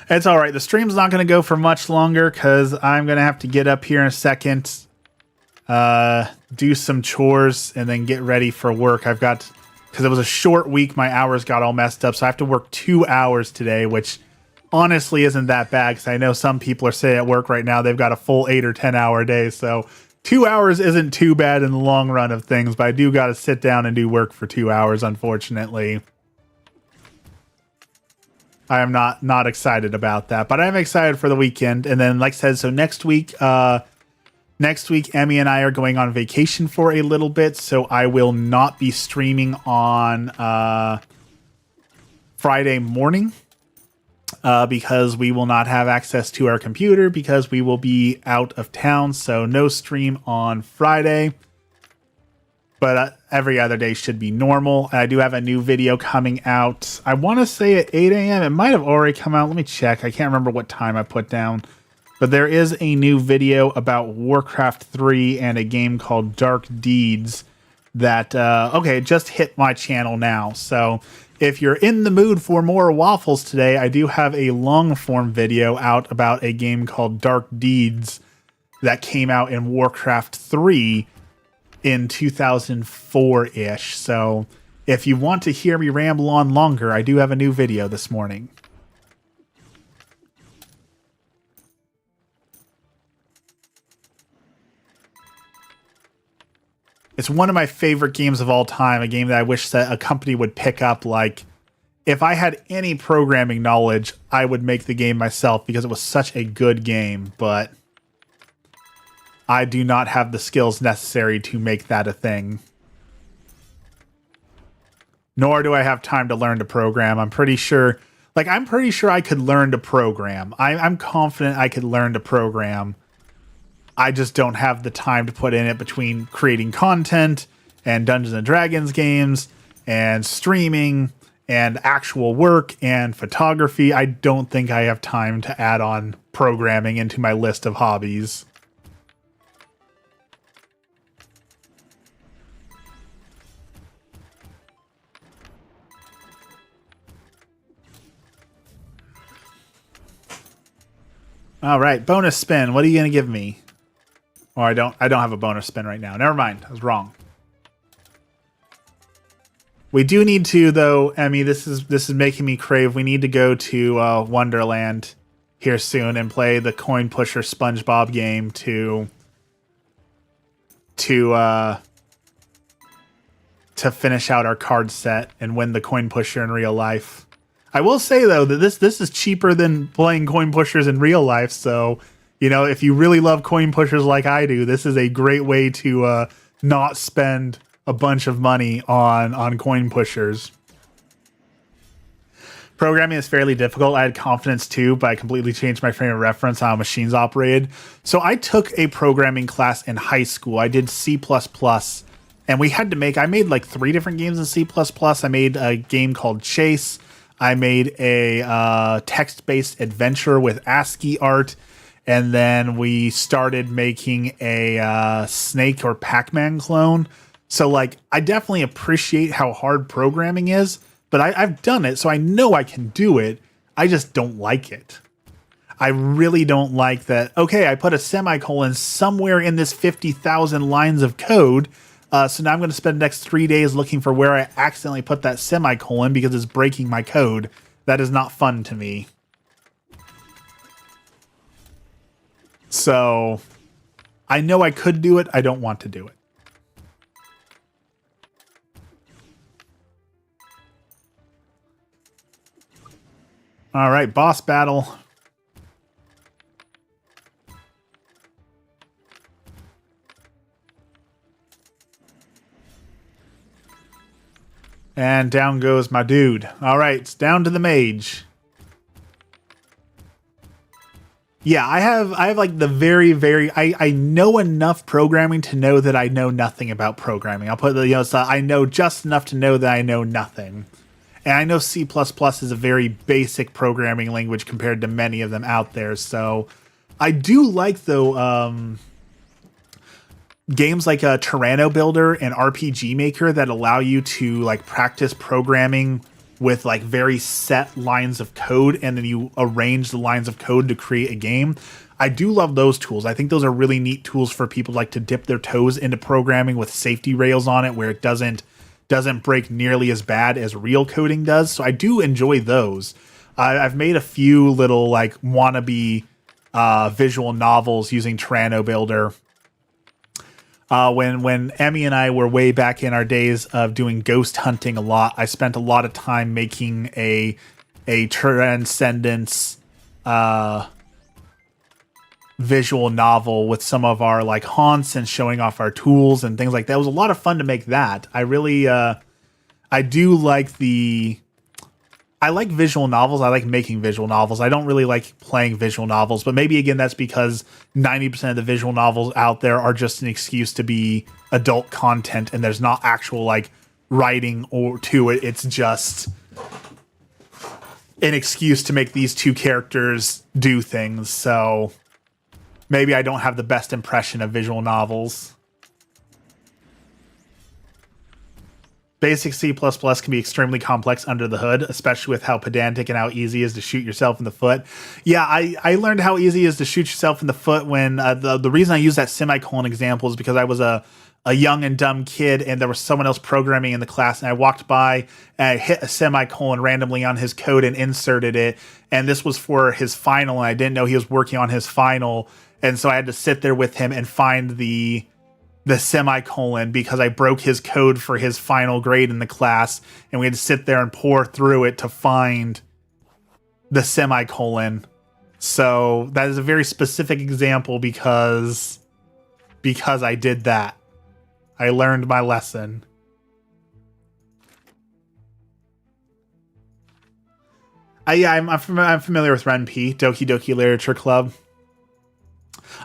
It's all right. The stream's not going to go for much longer because I'm going to have to get up here in a second, do some chores, and then get ready for work. Because it was a short week, my hours got all messed up, so I have to work 2 hours today, which honestly isn't that bad, because I know some people are saying at work right now they've got a full 8 or 10 hour day, so 2 hours isn't too bad in the long run of things, but I do got to sit down and do work for 2 hours, unfortunately. I am not excited about that, but I'm excited for the weekend, and then like I said, so next week, Emmy and I are going on vacation for a little bit, so I will not be streaming on Friday morning because we will not have access to our computer because we will be out of town, so no stream on Friday. but every other day should be normal. I do have a new video coming out. I want to say at 8 a.m. It might have already come out. Let me check. I can't remember what time I put down. But there is a new video about Warcraft 3 and a game called Dark Deeds that, okay, just hit my channel now. So if you're in the mood for more waffles today, I do have a long form video out about a game called Dark Deeds that came out in Warcraft 3 in 2004-ish. So if you want to hear me ramble on longer, I do have a new video this morning. It's one of my favorite games of all time, a game that I wish that a company would pick up. Like, if I had any programming knowledge, I would make the game myself because it was such a good game, but I do not have the skills necessary to make that a thing. Nor do I have time to learn to program. I'm pretty sure I could learn to program. I'm confident I could learn to program. I just don't have the time to put in it between creating content and Dungeons and Dragons games and streaming and actual work and photography. I don't think I have time to add on programming into my list of hobbies. All right, bonus spin. What are you going to give me? Oh, I don't have a bonus spin right now. Never mind. I was wrong. We do need to, though, Emmy, this is making me crave. We need to go to Wonderland here soon and play the Coinpusher SpongeBob game to finish out our card set and win the Coinpusher in real life. I will say, though, that this is cheaper than playing coin pushers in real life. So, you know, if you really love coin pushers like I do, this is a great way to not spend a bunch of money on coin pushers. Programming is fairly difficult. I had confidence too, but I completely changed my frame of reference on how machines operated. So I took a programming class in high school. I did C++, and we had to I made like 3 different games in C++. I made a game called Chase. I made a text-based adventure with ASCII art, and then we started making a Snake or Pac-Man clone. So, like, I definitely appreciate how hard programming is, but I've done it, so I know I can do it. I just don't like it. I really don't like that. Okay, I put a semicolon somewhere in this 50,000 lines of code. So now I'm going to spend the next 3 days looking for where I accidentally put that semicolon because it's breaking my code. That is not fun to me. So I know I could do it. I don't want to do it. All right, boss battle. And down goes my dude. All right, it's down to the mage. Yeah, I have like the very I know enough programming to know that I know nothing about programming. I'll put the so I know just enough to know that I know nothing. And I know C++ is a very basic programming language compared to many of them out there. So I do like, though, games like a Tyranno Builder and RPG Maker that allow you to like practice programming with like very set lines of code, and then you arrange the lines of code to create a game. I do love those tools. I think those are really neat tools for people like to dip their toes into programming with safety rails on it, where it doesn't break nearly as bad as real coding does. So I do enjoy those. I've made a few little like wannabe visual novels using Tyranno Builder. When Emmy and I were way back in our days of doing ghost hunting a lot, I spent a lot of time making a Transcendence visual novel with some of our like haunts and showing off our tools and things like that. It was a lot of fun to make that. I really I do like the I like visual novels. I like making visual novels. I don't really like playing visual novels, but maybe again that's because 90% of the visual novels out there are just an excuse to be adult content, and there's not actual like writing or to it. It's just an excuse to make these two characters do things. So maybe I don't have the best impression of visual novels. Basic C++ can be extremely complex under the hood, especially with how pedantic and how easy it is to shoot yourself in the foot. Yeah, I learned how easy it is to shoot yourself in the foot when the reason I use that semicolon example is because I was a young and dumb kid, and there was someone else programming in the class, and I walked by and I hit a semicolon randomly on his code and inserted it, and this was for his final, and I didn't know he was working on his final, and so I had to sit there with him and find the semicolon because I broke his code for his final grade in the class, and we had to sit there and pour through it to find the semicolon. So that is a very specific example because I did that. I learned my lesson. Yeah, I'm familiar with RenP, Doki Doki Literature Club.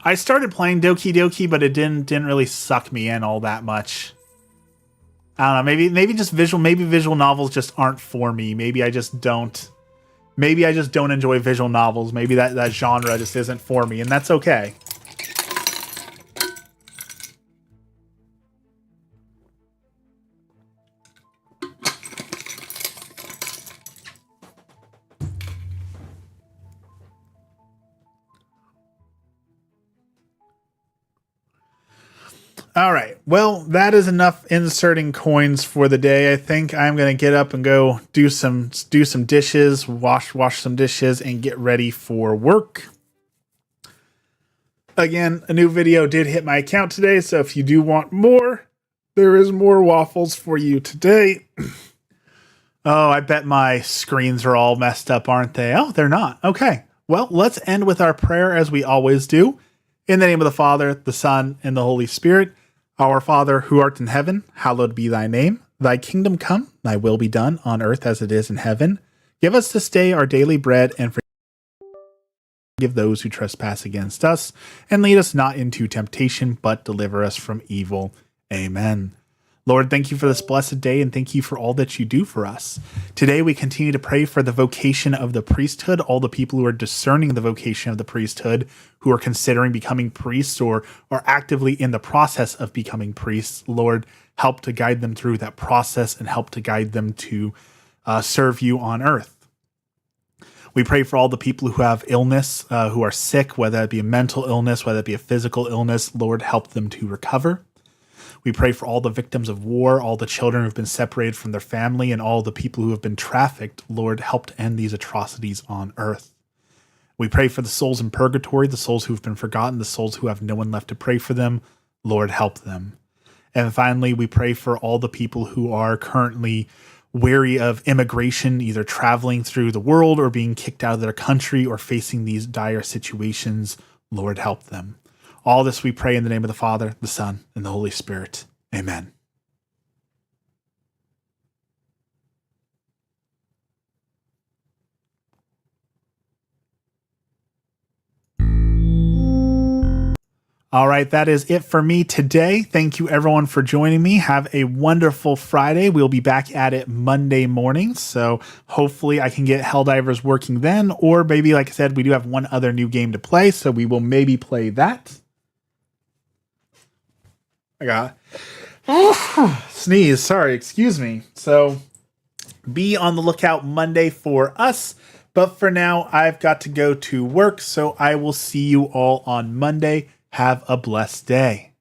I started playing Doki Doki, but it didn't really suck me in all that much. I don't know. Maybe visual novels just aren't for me. Maybe I just don't enjoy visual novels. Maybe that genre just isn't for me, and that's okay. All right. Well, that is enough inserting coins for the day. I think I'm going to get up and go do some dishes, wash some dishes, and get ready for work. Again, a new video did hit my account today, so if you do want more, there is more waffles for you today. Oh, I bet my screens are all messed up, aren't they? Oh, they're not. Okay. Well, let's end with our prayer as we always do. In the name of the Father, the Son, and the Holy Spirit. Our Father, who art in heaven, hallowed be thy name. Thy kingdom come, thy will be done on earth as it is in heaven. Give us this day our daily bread, and forgive those who trespass against us. And lead us not into temptation, but deliver us from evil. Amen. Lord, thank you for this blessed day, and thank you for all that you do for us. Today we continue to pray for the vocation of the priesthood, all the people who are discerning the vocation of the priesthood, who are considering becoming priests or are actively in the process of becoming priests. Lord, help to guide them through that process and help to guide them to serve you on earth. We pray for all the people who have illness, who are sick, whether it be a mental illness, whether it be a physical illness. Lord, help them to recover. We pray for all the victims of war, all the children who have been separated from their family, and all the people who have been trafficked. Lord, help to end these atrocities on earth. We pray for the souls in purgatory, the souls who have been forgotten, the souls who have no one left to pray for them. Lord, help them. And finally, we pray for all the people who are currently wary of immigration, either traveling through the world or being kicked out of their country or facing these dire situations. Lord, help them. All this we pray in the name of the Father, the Son, and the Holy Spirit. Amen. All right, that is it for me today. Thank you everyone for joining me. Have a wonderful Friday. We'll be back at it Monday morning, so hopefully I can get Helldivers working then, or maybe, like I said, we do have one other new game to play, so we will maybe play that. I got sneeze. Sorry, excuse me. So be on the lookout Monday for us. But for now, I've got to go to work. So I will see you all on Monday. Have a blessed day.